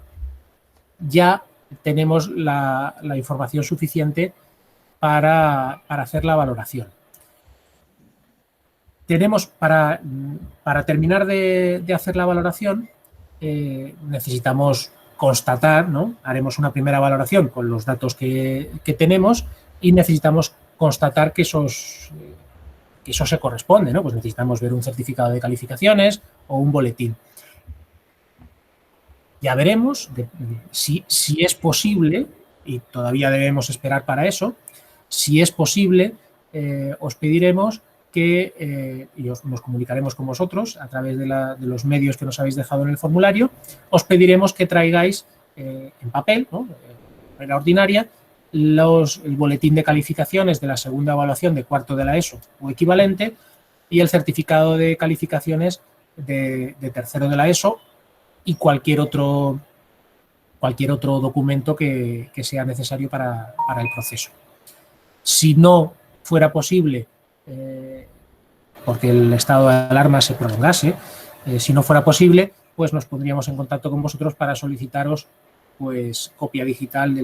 ya tenemos la información suficiente para hacer la valoración. Tenemos, para terminar de hacer la valoración, necesitamos constatar, ¿no? Haremos una primera valoración con los datos que tenemos y necesitamos constatar que eso se corresponde, ¿no? Pues necesitamos ver un certificado de calificaciones o un boletín. Ya veremos si es posible, y todavía debemos esperar para eso, si es posible, os pediremos que, y nos comunicaremos con vosotros a través de los medios que nos habéis dejado en el formulario, os pediremos que traigáis en papel, ¿no? En la ordinaria, el boletín de calificaciones de la segunda evaluación de cuarto de la ESO o equivalente y el certificado de calificaciones de tercero de la ESO y cualquier otro documento que sea necesario para el proceso. Si no fuera posible, porque el estado de alarma se prolongase, si no fuera posible, pues nos pondríamos en contacto con vosotros para solicitaros pues copia digital de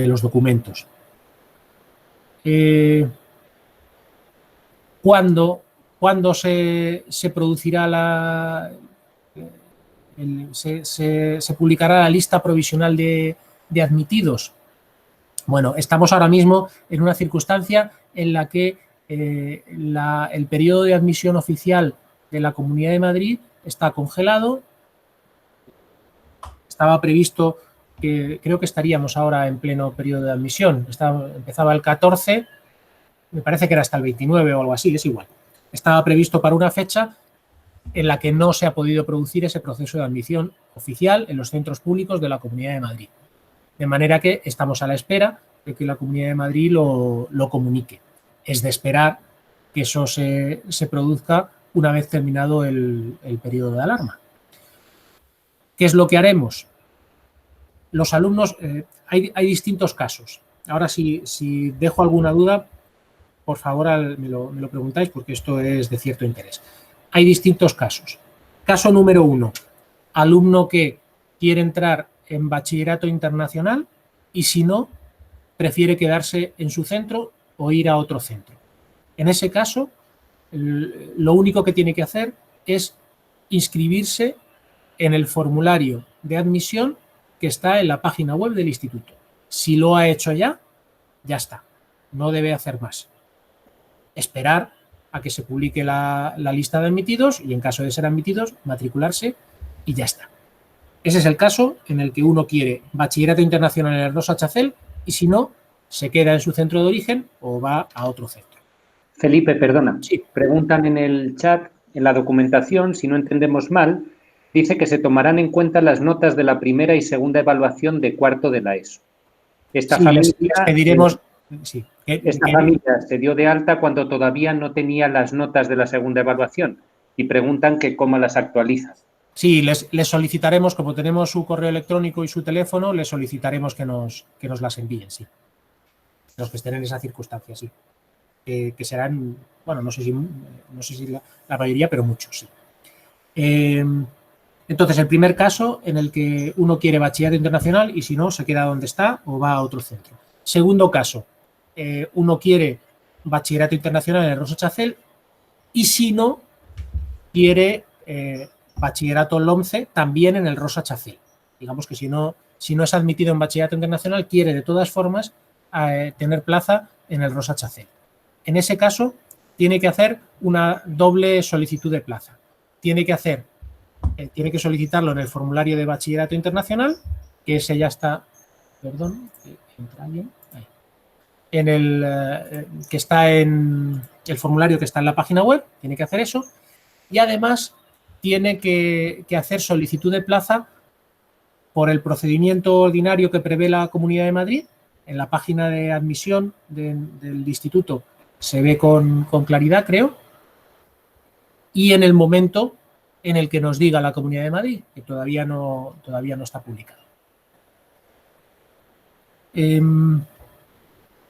los documentos. ¿Cuándo se producirá se publicará la lista provisional de admitidos? Bueno, estamos ahora mismo en una circunstancia en la que el periodo de admisión oficial de la Comunidad de Madrid está congelado. Estaba previsto que creo que estaríamos ahora en pleno periodo de admisión. Empezaba el 14, me parece que era hasta el 29 o algo así, es igual. Estaba previsto para una fecha en la que no se ha podido producir ese proceso de admisión oficial en los centros públicos de la Comunidad de Madrid. De manera que estamos a la espera de que la Comunidad de Madrid lo comunique. Es de esperar que eso se produzca una vez terminado el periodo de alarma. ¿Qué es lo que haremos? Los alumnos, hay distintos casos. Ahora, si dejo alguna duda, por favor me lo preguntáis porque esto es de cierto interés. hay distintos casos. Caso número 1, alumno que quiere entrar en bachillerato internacional y si no, prefiere quedarse en su centro o ir a otro centro. En ese caso, lo único que tiene que hacer es inscribirse en el formulario de admisión que está en la página web del instituto. Si lo ha hecho ya está. No debe hacer más. Esperar a que se publique la lista de admitidos y en caso de ser admitidos, matricularse y ya está. Ese es el caso en el que uno quiere bachillerato internacional en el Rosa Chacel y si no, se queda en su centro de origen o va a otro centro. Felipe, perdona. Sí. Preguntan en el chat, en la documentación, si no entendemos mal, dice que se tomarán en cuenta las notas de la primera y segunda evaluación de cuarto de la ESO. Esta Sí, familia, les pediremos... Sí, familia se dio de alta cuando todavía no tenía las notas de la segunda evaluación y preguntan que cómo las actualiza. Sí, les solicitaremos, como tenemos su correo electrónico y su teléfono, les solicitaremos que nos las envíen, sí. Los que estén en esa circunstancia, sí. Que serán, bueno, no sé si la mayoría, pero muchos, sí. Entonces, el primer caso en el que uno quiere bachillerato internacional y si no, se queda donde está o va a otro centro. Segundo caso, uno quiere bachillerato internacional en el Rosa Chacel y si no, quiere bachillerato LOMCE también en el Rosa Chacel. Digamos que si no es admitido en bachillerato internacional, quiere de todas formas tener plaza en el Rosa Chacel. En ese caso, tiene que hacer una doble solicitud de plaza. Tiene que solicitarlo en el formulario de bachillerato internacional, que ese ya está, perdón, que está en el formulario que está en la página web, tiene que hacer eso, y además tiene que hacer solicitud de plaza por el procedimiento ordinario que prevé la Comunidad de Madrid. En la página de admisión del instituto se ve con claridad, creo, y en el momento en el que nos diga la Comunidad de Madrid, que todavía no está publicado.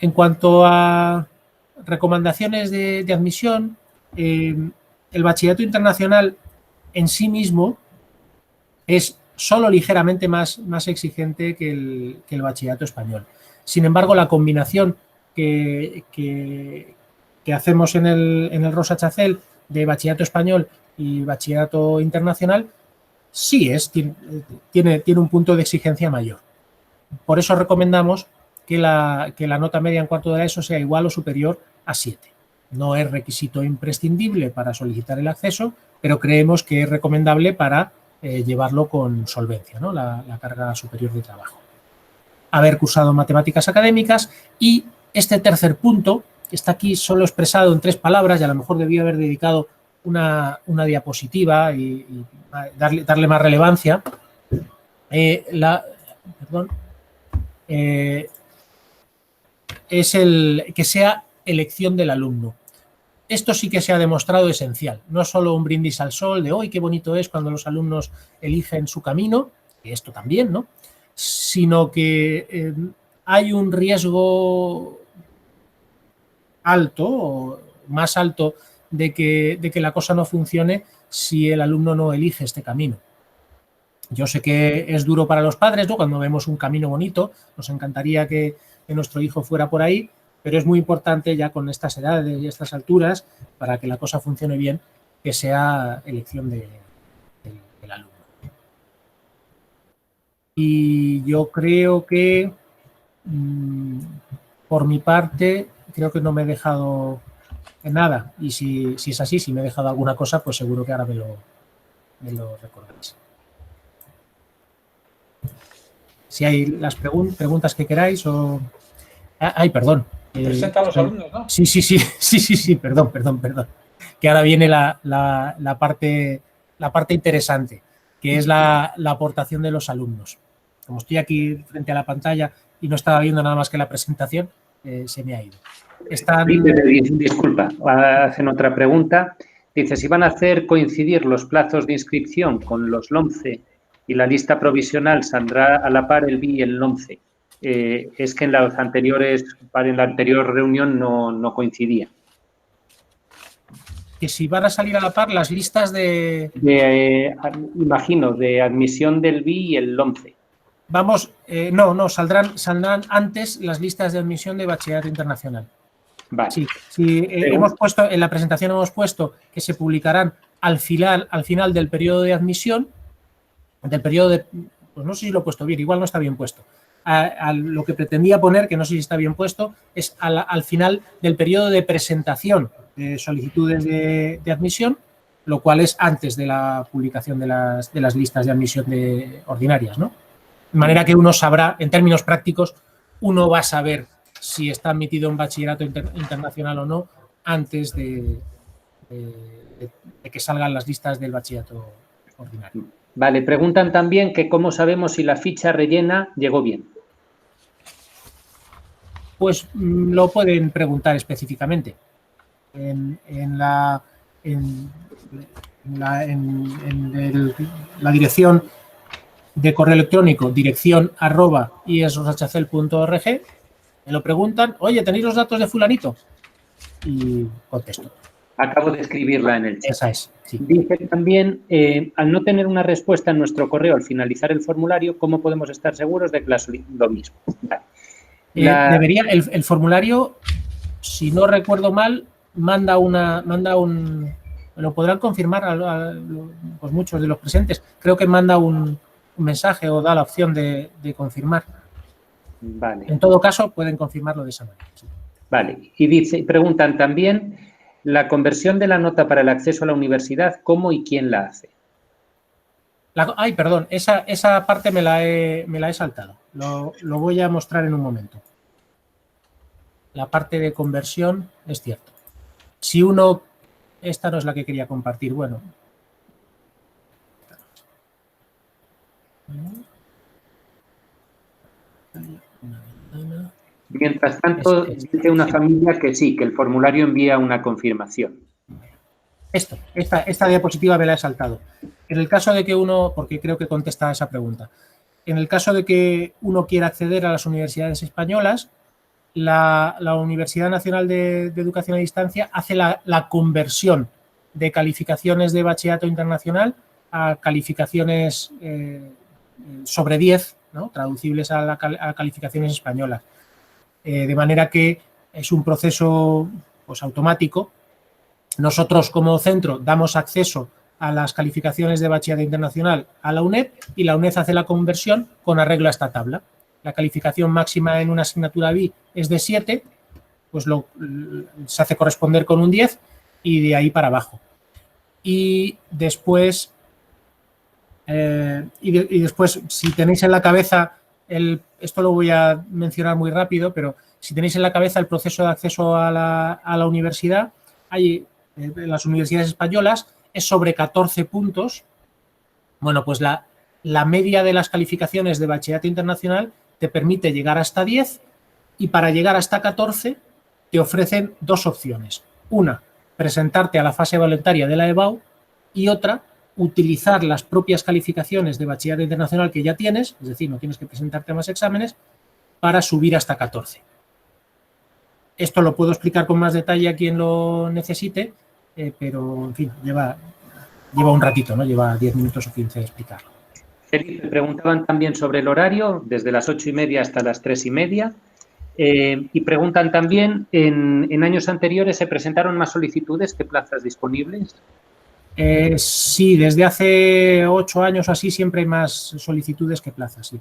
En cuanto a recomendaciones de admisión, el bachillerato internacional en sí mismo es solo ligeramente más exigente que el bachillerato español. Sin embargo, la combinación que hacemos en el Rosa Chacel de bachillerato español y bachillerato internacional sí tiene un punto de exigencia mayor. Por eso recomendamos que la nota media en cuarto de la ESO sea igual o superior a 7. No es requisito imprescindible para solicitar el acceso, pero creemos que es recomendable para llevarlo con solvencia, ¿no? La carga superior de trabajo. Haber cursado matemáticas académicas y este tercer punto, que está aquí solo expresado en 3 palabras y a lo mejor debía haber dedicado una diapositiva y darle más relevancia. Es el que sea elección del alumno. Esto sí que se ha demostrado esencial. No es solo un brindis al sol de hoy, qué bonito es cuando los alumnos eligen su camino, que esto también, ¿no? Sino que hay un riesgo alto o más alto de que la cosa no funcione si el alumno no elige este camino. Yo sé que es duro para los padres, ¿no? Cuando vemos un camino bonito, nos encantaría que nuestro hijo fuera por ahí, pero es muy importante ya con estas edades y estas alturas, para que la cosa funcione bien, que sea elección del alumno. Y yo creo que, por mi parte, creo que no me he dejado en nada. Y si es así, si me he dejado alguna cosa, pues seguro que ahora me lo recordáis. Si hay las preguntas que queráis o... Ay, perdón. Presenta a los alumnos, ¿no? Sí, perdón. Que ahora viene la parte interesante, que es la aportación de los alumnos. Como estoy aquí frente a la pantalla y no estaba viendo nada más que la presentación, se me ha ido. Disculpa, hacen otra pregunta. Dice, si van a hacer coincidir los plazos de inscripción con los LOMCE y la lista provisional saldrá a la par el BI y el LOMCE. Es que en la anterior reunión no coincidía. que si van a salir a la par las listas imagino, de admisión del BI y el LOMCE. Vamos, no, saldrán antes las listas de admisión de bachillerato internacional. Vale. Sí, hemos puesto, en la presentación hemos puesto que se publicarán al final del periodo de admisión, pues no sé si lo he puesto bien, igual no está bien puesto. Lo que pretendía poner, que no sé si está bien puesto, es al final del periodo de presentación de solicitudes de admisión, lo cual es antes de la publicación de las listas de admisión ordinarias, ¿no? De manera que uno sabrá, en términos prácticos, uno va a saber si está admitido en bachillerato internacional o no antes de que salgan las listas del bachillerato ordinario. Vale, preguntan también que cómo sabemos si la ficha rellena llegó bien. Pues lo pueden preguntar específicamente. En la dirección de correo electrónico dirección@ies-rosachacel.org, me lo preguntan, oye, ¿tenéis los datos de fulanito? Y contesto. Acabo de escribirla en el chat. Esa es, sí. Dice también, al no tener una respuesta en nuestro correo al finalizar el formulario, ¿cómo podemos estar seguros de que lo mismo? Vale. Debería, el formulario, si no recuerdo mal, manda un, lo podrán confirmar pues muchos de los presentes, creo que manda un mensaje o da la opción de confirmar. Vale. En todo caso, pueden confirmarlo de esa manera. Sí. Vale. Y preguntan también la conversión de la nota para el acceso a la universidad, ¿cómo y quién la hace? Perdón, esa parte me la he saltado. Lo voy a mostrar en un momento. La parte de conversión es cierto. Si uno... Esta no es la que quería compartir. Bueno. Mientras tanto, dice una familia que sí, que el formulario envía una confirmación. Esta diapositiva me la he saltado. En el caso de que uno, porque creo que contesta a esa pregunta, en el caso de que uno quiera acceder a las universidades españolas, la Universidad Nacional de Educación a Distancia hace la conversión de calificaciones de bachillerato internacional a calificaciones sobre 10, ¿no? Traducibles a calificaciones españolas. De manera que es un proceso pues, automático. Nosotros como centro damos acceso a las calificaciones de bachillerato internacional a la UNED y la UNED hace la conversión con arreglo a esta tabla. La calificación máxima en una asignatura BI es de 7, pues se hace corresponder con un 10 y de ahí para abajo. Y después, si tenéis en la cabeza, esto lo voy a mencionar muy rápido, pero si tenéis en la cabeza el proceso de acceso a la universidad, hay en las universidades españolas es sobre 14 puntos. Bueno, pues la media de las calificaciones de bachillerato internacional te permite llegar hasta 10 y para llegar hasta 14 te ofrecen dos opciones. Una, presentarte a la fase voluntaria de la EBAU y otra, utilizar las propias calificaciones de bachillerato internacional que ya tienes, es decir, no tienes que presentarte a más exámenes, para subir hasta 14. Esto lo puedo explicar con más detalle a quien lo necesite, pero, en fin, lleva un ratito, ¿no? Lleva 10 minutos o 15 de explicarlo. Felipe, preguntaban también sobre el horario, desde las 8:30 hasta las 3:30. Y preguntan también, ¿en años anteriores se presentaron más solicitudes que plazas disponibles? Sí, desde hace 8 años o así siempre hay más solicitudes que plazas, sí.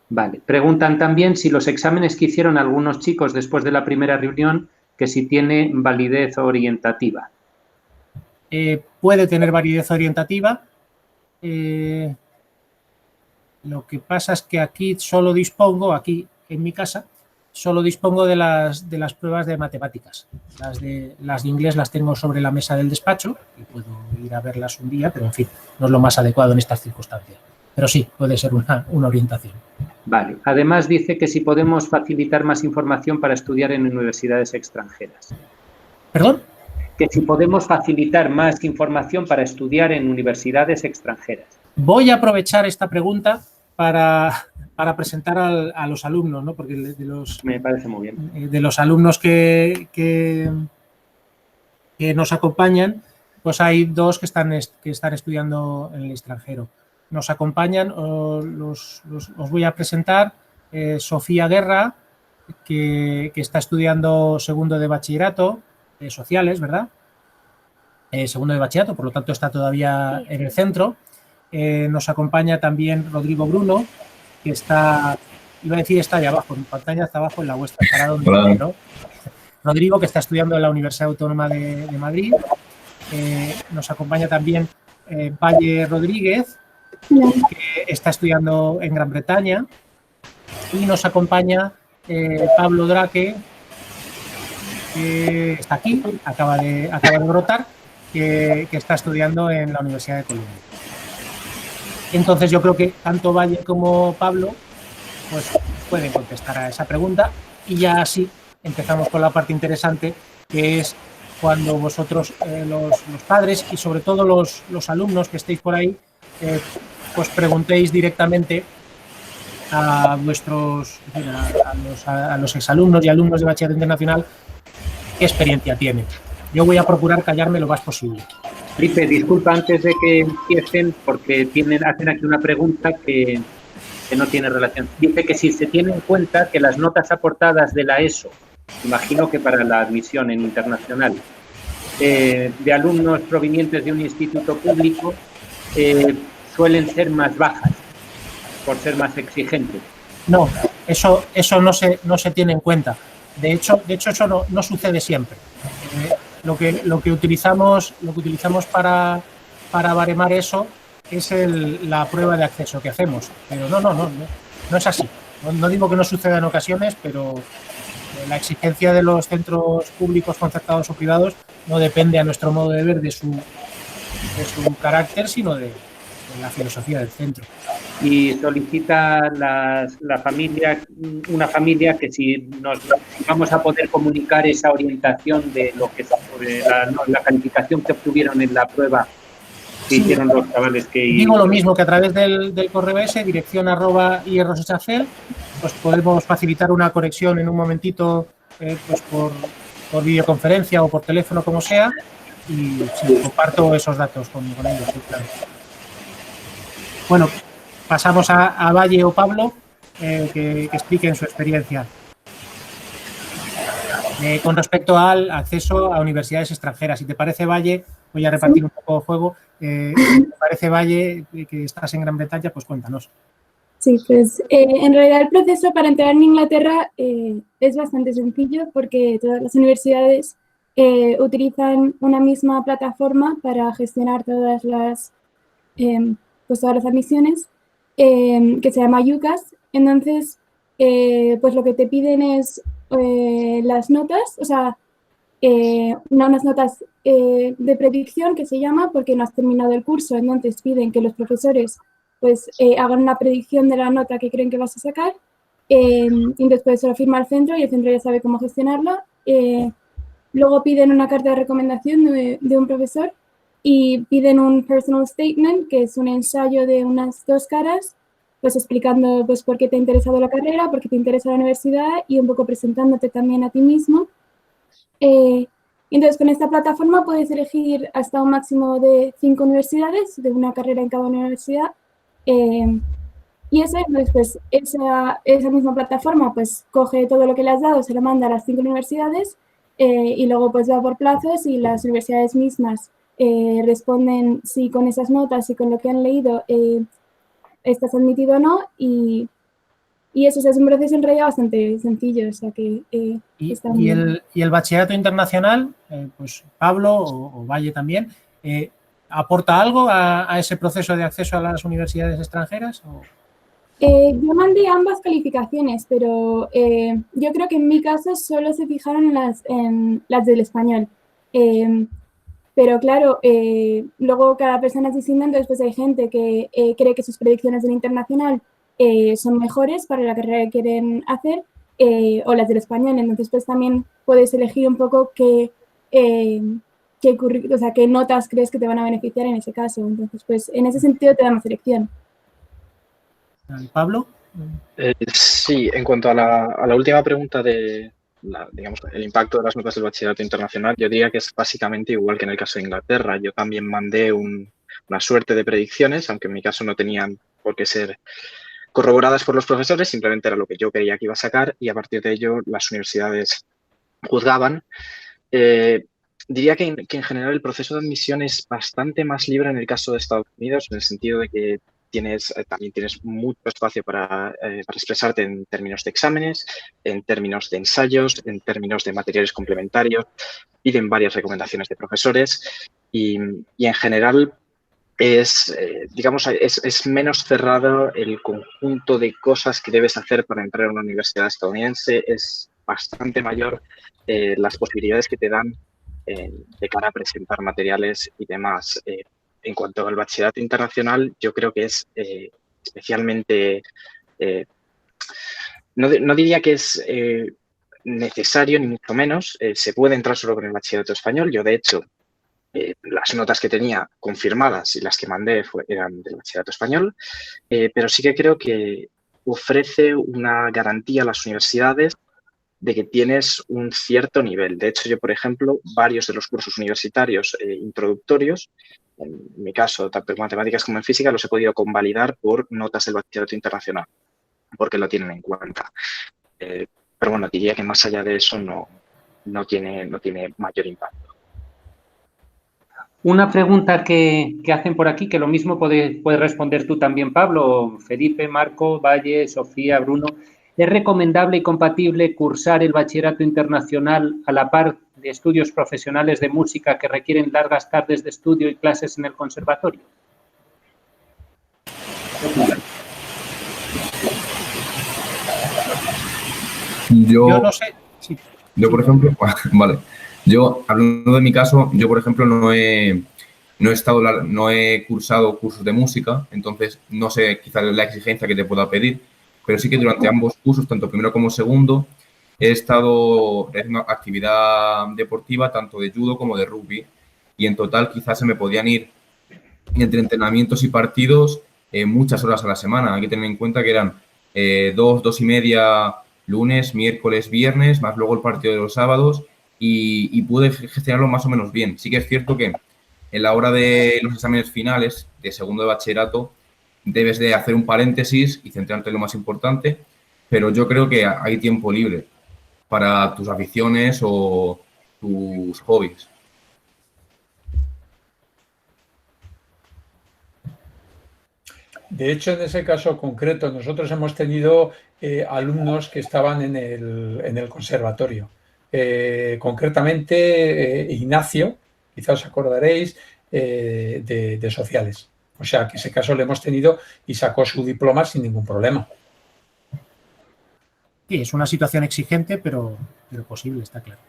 Vale. Preguntan también si los exámenes que hicieron algunos chicos después de la primera reunión, que si tiene validez orientativa. Puede tener validez orientativa. Lo que pasa es que aquí en mi casa, solo dispongo de las pruebas de matemáticas. Las de inglés las tengo sobre la mesa del despacho y puedo ir a verlas un día, pero en fin, no es lo más adecuado en estas circunstancias. Pero sí, puede ser una orientación. Vale. Además dice que si podemos facilitar más información para estudiar en universidades extranjeras. ¿Perdón? Que si podemos facilitar más información para estudiar en universidades extranjeras. Voy a aprovechar esta pregunta para presentar a los alumnos, ¿no? Porque me parece muy bien. De los alumnos que nos acompañan, pues hay 2 que están estudiando en el extranjero. Nos acompañan, os voy a presentar, Sofía Guerra, que está estudiando segundo de bachillerato, sociales, ¿verdad? Segundo de bachillerato, por lo tanto está todavía en el centro. Nos acompaña también Rodrigo Bruno, que está, iba a decir está ahí abajo, en pantalla está abajo, en la vuestra, estará donde esté, ¿no? Rodrigo, que está estudiando en la Universidad Autónoma de Madrid. Nos acompaña también Valle Rodríguez, que está estudiando en Gran Bretaña. Y nos acompaña Pablo Draque, que está aquí, acaba de brotar, que está estudiando en la Universidad de Columbia. Entonces yo creo que tanto Valle como Pablo pues pueden contestar a esa pregunta y ya así empezamos con la parte interesante, que es cuando vosotros, los padres y sobre todo los alumnos que estéis por ahí, pues preguntéis directamente a vuestros, a los exalumnos y alumnos de Bachillerato Internacional qué experiencia tienen. Yo voy a procurar callarme lo más posible. Felipe, disculpa antes de que empiecen, porque hacen aquí una pregunta que no tiene relación. Dice que si se tiene en cuenta que las notas aportadas de la ESO, imagino que para la admisión en internacional, de alumnos provenientes de un instituto público, suelen ser más bajas, por ser más exigentes. No, eso no se tiene en cuenta. De hecho eso no sucede siempre. Lo que utilizamos para baremar eso es la prueba de acceso que hacemos. Pero no es así. No digo que no suceda en ocasiones, pero la exigencia de los centros públicos, concertados o privados no depende, a nuestro modo de ver, de su carácter, sino de la filosofía del centro. Y solicita una familia que si vamos a poder comunicar esa orientación de lo que la calificación que obtuvieron en la prueba que hicieron los chavales que... Digo lo mismo, que a través del correo ese, dirección @irrosechacel, pues podemos facilitar una conexión en un momentito, pues por videoconferencia o por teléfono, como sea, y sí, comparto esos datos con ellos, sí, claro. Bueno, pasamos a Valle o Pablo, que expliquen su experiencia. Con respecto al acceso a universidades extranjeras. Si te parece, Valle, voy a repartir un poco el juego. Si te parece, Valle, que estás en Gran Bretaña, pues cuéntanos. Sí, pues en realidad el proceso para entrar en Inglaterra es bastante sencillo, porque todas las universidades utilizan una misma plataforma para gestionar todas las admisiones, que se llama UCAS. Entonces, pues lo que te piden es las notas, o sea, unas notas de predicción, que se llama, porque no has terminado el curso. Entonces piden que los profesores pues hagan una predicción de la nota que creen que vas a sacar, y después se lo firma el centro y el centro ya sabe cómo gestionarla. Luego piden una carta de recomendación de un profesor y piden un personal statement, que es un ensayo de unas 2 caras, pues explicando pues por qué te ha interesado la carrera, por qué te interesa la universidad y un poco presentándote también a ti mismo. Entonces, con esta plataforma puedes elegir hasta un máximo de 5 universidades, de una carrera en cada universidad. Y pues, esa misma plataforma pues coge todo lo que le has dado, se lo manda a las 5 universidades, y luego pues va por plazos, y las universidades mismas responden si con esas notas y con lo que han leído estás admitido o no, y eso es un proceso en realidad bastante sencillo. O sea que ¿Y el bachillerato internacional, pues Pablo o Valle también, aporta algo a ese proceso de acceso a las universidades extranjeras? Yo mandé ambas calificaciones, pero yo creo que en mi caso solo se fijaron en las del español. Pero claro, luego cada persona es distinta, entonces pues hay gente que cree que sus predicciones del internacional son mejores para la carrera que quieren hacer, o las del español. Entonces pues también puedes elegir un poco qué notas crees que te van a beneficiar en ese caso. Entonces pues en ese sentido te da más elección. ¿Pablo? Sí, en cuanto a la última pregunta de digamos, el impacto de las notas del bachillerato internacional, yo diría que es básicamente igual que en el caso de Inglaterra. Yo también mandé una suerte de predicciones, aunque en mi caso no tenían por qué ser corroboradas por los profesores, simplemente era lo que yo creía que iba a sacar y a partir de ello las universidades juzgaban. Diría que en general el proceso de admisión es bastante más libre en el caso de Estados Unidos, en el sentido de que también tienes mucho espacio para expresarte en términos de exámenes, en términos de ensayos, en términos de materiales complementarios, piden varias recomendaciones de profesores y en general digamos, es menos cerrado el conjunto de cosas que debes hacer para entrar a una universidad estadounidense, es bastante mayor las posibilidades que te dan de cara a presentar materiales y demás. En cuanto al bachillerato internacional, yo creo que es especialmente, no diría que es necesario, ni mucho menos. Se puede entrar solo con el bachillerato español. Yo, de hecho, las notas que tenía confirmadas y las que mandé eran del bachillerato español, pero sí que creo que ofrece una garantía a las universidades de que tienes un cierto nivel. De hecho, yo, por ejemplo, varios de los cursos universitarios introductorios, en mi caso, tanto en matemáticas como en física, los he podido convalidar por notas del bachillerato internacional, porque lo tienen en cuenta. Pero bueno, diría que más allá de eso no tiene mayor impacto. Una pregunta que hacen por aquí, que lo mismo puedes responder tú también, Pablo, Felipe, Marco, Valle, Sofía, Bruno. ¿Es recomendable y compatible cursar el bachillerato internacional a la par de estudios profesionales de música que requieren largas tardes de estudio y clases en el conservatorio? Yo no sé. Sí. Yo, por ejemplo, vale. Yo, hablando de mi caso, yo, por ejemplo, no he cursado cursos de música, entonces no sé quizás la exigencia que te pueda pedir, pero sí que durante ambos cursos, tanto primero como segundo, he estado haciendo actividad deportiva tanto de judo como de rugby y en total quizás se me podían ir entre entrenamientos y partidos muchas horas a la semana. Hay que tener en cuenta que eran 2 y media lunes, miércoles, viernes, más luego el partido de los sábados y pude gestionarlo más o menos bien. Sí que es cierto que en la hora de los exámenes finales de segundo de bachillerato debes de hacer un paréntesis y centrarte en lo más importante, pero yo creo que hay tiempo libre para tus aficiones o tus hobbies. De hecho, en ese caso concreto, nosotros hemos tenido alumnos que estaban en el conservatorio. Concretamente, Ignacio, quizás os acordaréis, de sociales. O sea, que ese caso lo hemos tenido y sacó su diploma sin ningún problema. Sí, es una situación exigente, pero posible, está claro.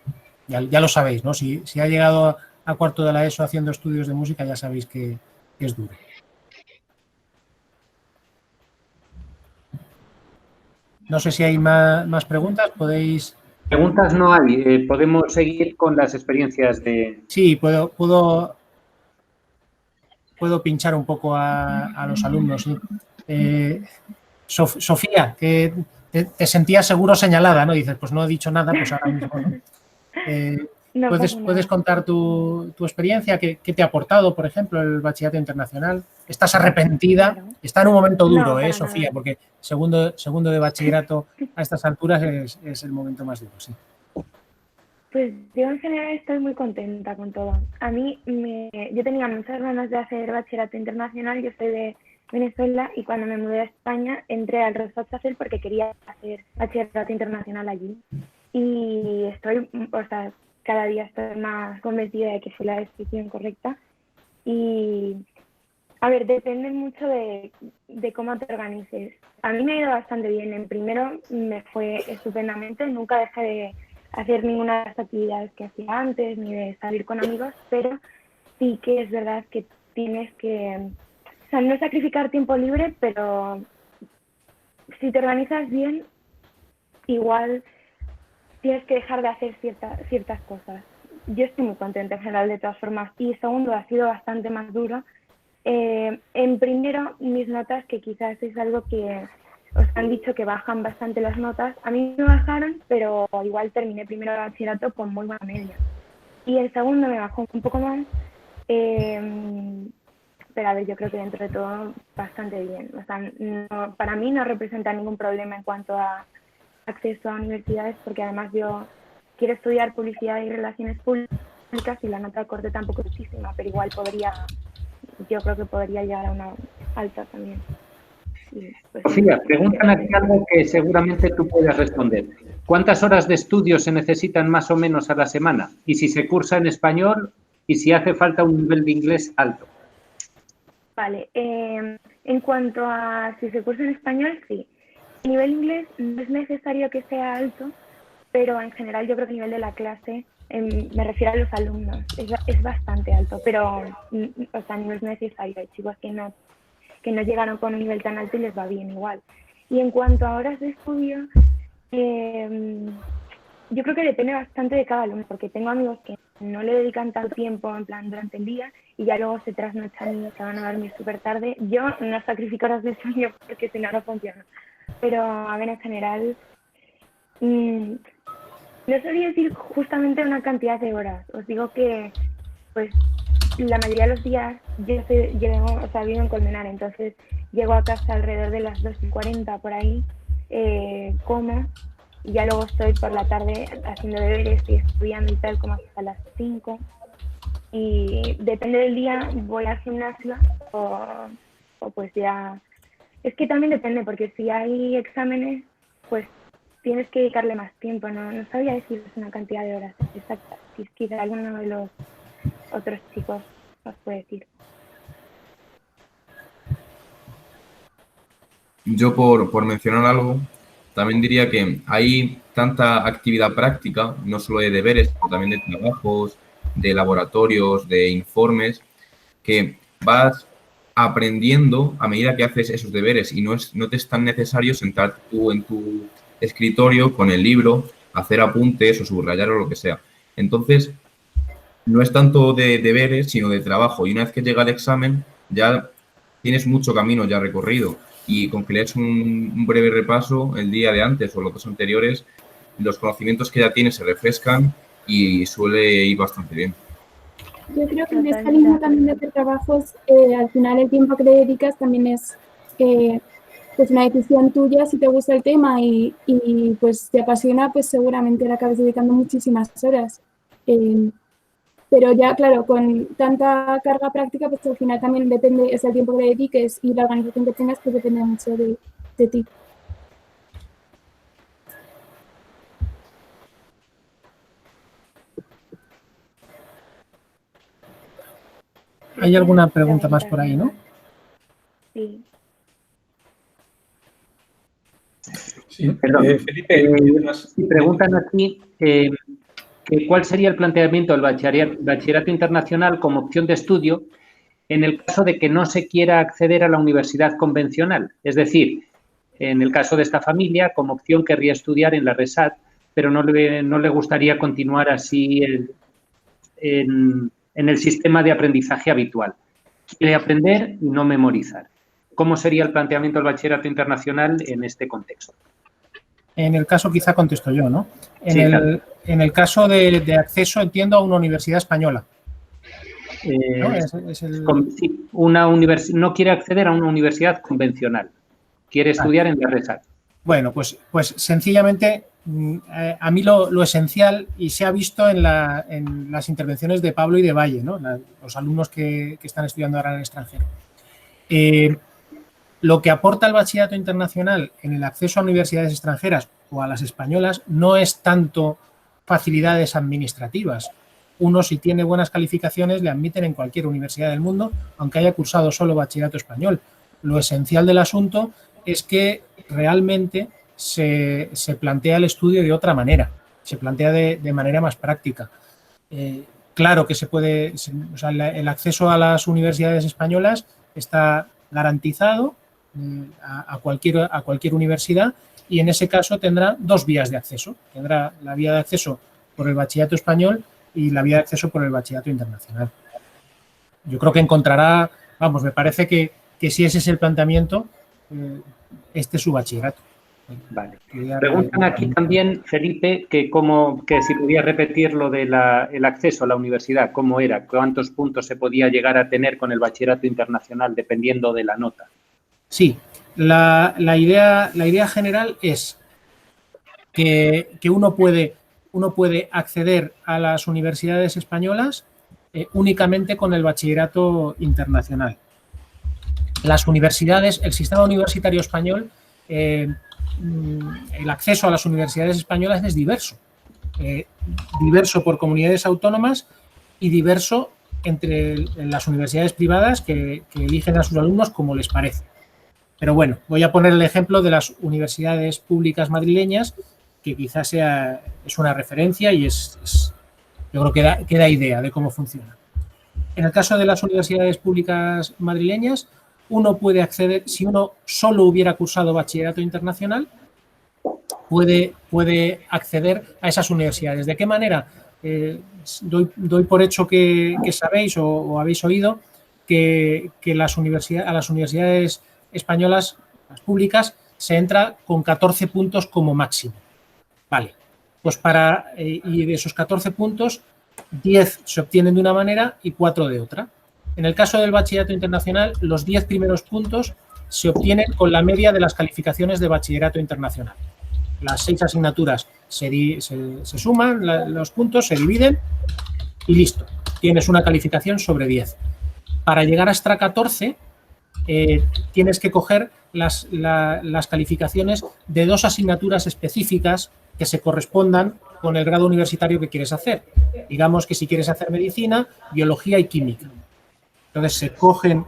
Ya lo sabéis, ¿no? Si ha llegado a cuarto de la ESO haciendo estudios de música, ya sabéis que es duro. No sé si hay más preguntas, podéis... Preguntas no hay, podemos seguir con las experiencias de... Sí, puedo pinchar un poco a los alumnos. ¿Sí? Sofía, que te sentías seguro señalada, ¿no? Dices, pues no he dicho nada, pues ahora mismo no. ¿Puedes contar tu experiencia? ¿Qué te ha aportado, por ejemplo, el bachillerato internacional? ¿Estás arrepentida? Claro. Está en un momento duro, Sofía, porque segundo de bachillerato a estas alturas es el momento más duro, sí. Pues yo en general estoy muy contenta con todo. A mí, yo tenía muchas ganas de hacer bachillerato internacional, yo soy de Venezuela y cuando me mudé a España entré al Rostov porque quería hacer bachillerato internacional allí. Y cada día estoy más convencida de que fue la decisión correcta. Y, a ver, depende mucho de cómo te organices. A mí me ha ido bastante bien. En primero me fue estupendamente, nunca dejé de hacer ninguna de las actividades que hacía antes, ni de salir con amigos, pero sí que es verdad que tienes que, o sea, no sacrificar tiempo libre, pero si te organizas bien, igual tienes que dejar de hacer ciertas cosas. Yo estoy muy contenta en general de todas formas. Y segundo, ha sido bastante más duro. En primero, mis notas, que quizás es algo que os han dicho que bajan bastante las notas. A mí me bajaron, pero igual terminé primero de bachillerato con muy buena media. Y el segundo me bajó un poco más, pero a ver, yo creo que dentro de todo bastante bien. O sea, no, para mí no representa ningún problema en cuanto a acceso a universidades, porque además yo quiero estudiar publicidad y relaciones públicas y la nota de corte tampoco es muchísima, pero igual yo creo que podría llegar a una alta también. Sí, pues, Sofía, preguntan aquí algo que seguramente tú puedes responder. ¿Cuántas horas de estudio se necesitan más o menos a la semana? Y si se cursa en español y si hace falta un nivel de inglés alto. Vale, en cuanto a si se cursa en español, sí. El nivel inglés no es necesario que sea alto, pero en general yo creo que el nivel de la clase, me refiero a los alumnos, es bastante alto, pero o sea, no es necesario. Hay chicos que no llegaron con un nivel tan alto y les va bien igual. Y en cuanto a horas de estudio, yo creo que depende bastante de cada alumno, porque tengo amigos que no le dedican tanto tiempo en plan durante el día y ya luego se trasnochan y se van a dormir súper tarde. Yo no sacrifico horas de sueño porque si no, no funciona. Pero, a ver, en general, no sabría decir justamente una cantidad de horas. Os digo que, pues, la mayoría de los días vivo en Colmenar, entonces llego a casa alrededor de las 2:40 por ahí, como, y ya luego estoy por la tarde haciendo deberes y estudiando y tal, como hasta las 5. Y depende del día, voy al gimnasio o pues ya... Es que también depende, porque si hay exámenes, pues tienes que dedicarle más tiempo. No sabría decir una cantidad de horas exacta. Si es quizá alguno de los otros chicos os puede decir. Yo por mencionar algo, también diría que hay tanta actividad práctica, no solo de deberes, sino también de trabajos, de laboratorios, de informes, que vas aprendiendo a medida que haces esos deberes y no te es tan necesario sentarte tú en tu escritorio con el libro, hacer apuntes o subrayar o lo que sea. Entonces, no es tanto de deberes, sino de trabajo. Y una vez que llega el examen, ya tienes mucho camino ya recorrido. Y con que le eches un breve repaso el día de antes o los dos anteriores, los conocimientos que ya tienes se refrescan y suele ir bastante bien. Yo creo que en esta línea también de hacer trabajos, al final el tiempo que le dedicas también es pues una decisión tuya. Si te gusta el tema y pues te apasiona, pues seguramente le acabes dedicando muchísimas horas. Pero ya, claro, con tanta carga práctica, pues al final también depende, es el tiempo que le dediques y la organización que tengas, pues depende mucho de ti. ¿Hay alguna pregunta más por ahí, no? Sí. Sí, Perdón. Felipe, Preguntan aquí cuál sería el planteamiento del bachillerato internacional como opción de estudio en el caso de que no se quiera acceder a la universidad convencional. Es decir, en el caso de esta familia, como opción querría estudiar en la RESAT, pero no le gustaría continuar así en el sistema de aprendizaje habitual. Quiere aprender y no memorizar. ¿Cómo sería el planteamiento del bachillerato internacional en este contexto? En el caso, quizá contesto yo, ¿no? Sí, claro. En el caso de acceso, entiendo, a una universidad española. ¿No? Sí, no quiere acceder a una universidad convencional. Quiere estudiar en la RESAT. Bueno, pues sencillamente, a mí lo esencial, y se ha visto en las intervenciones de Pablo y de Valle, ¿no? Los alumnos que están estudiando ahora en el extranjero. Lo que aporta el bachillerato internacional en el acceso a universidades extranjeras o a las españolas no es tanto facilidades administrativas. Uno, si tiene buenas calificaciones, le admiten en cualquier universidad del mundo, aunque haya cursado solo bachillerato español. Lo esencial del asunto es que realmente se plantea el estudio de otra manera, se plantea de manera más práctica. Claro que se puede, o sea, el acceso a las universidades españolas está garantizado a cualquier universidad, y en ese caso tendrá dos vías de acceso. Tendrá la vía de acceso por el bachillerato español y la vía de acceso por el bachillerato internacional. Yo creo que encontrará, vamos, me parece que si ese es el planteamiento, este es su bachillerato. Vale. Preguntan aquí también, Felipe, que si podía repetir lo del acceso a la universidad, cómo era, cuántos puntos se podía llegar a tener con el bachillerato internacional dependiendo de la nota. Sí, la idea general es que uno puede acceder a las universidades españolas únicamente con el bachillerato internacional. Las universidades, el sistema universitario español, el acceso a las universidades españolas es diverso. Diverso por comunidades autónomas y diverso entre las universidades privadas que eligen a sus alumnos como les parece. Pero bueno, voy a poner el ejemplo de las universidades públicas madrileñas, que quizás es una referencia y yo creo que da idea de cómo funciona. En el caso de las universidades públicas madrileñas, uno puede acceder, si uno solo hubiera cursado bachillerato internacional, puede acceder a esas universidades. ¿De qué manera? Doy por hecho que sabéis o habéis oído que a las universidades españolas, las públicas, se entra con 14 puntos como máximo. Vale, pues y de esos 14 puntos, 10 se obtienen de una manera y 4 de otra. En el caso del bachillerato internacional, los 10 primeros puntos se obtienen con la media de las calificaciones de bachillerato internacional. Las 6 asignaturas se suman, los puntos se dividen y listo. Tienes una calificación sobre 10. Para llegar hasta 14, tienes que coger las calificaciones de 2 asignaturas específicas que se correspondan con el grado universitario que quieres hacer. Digamos que si quieres hacer medicina, biología y química. Entonces se cogen,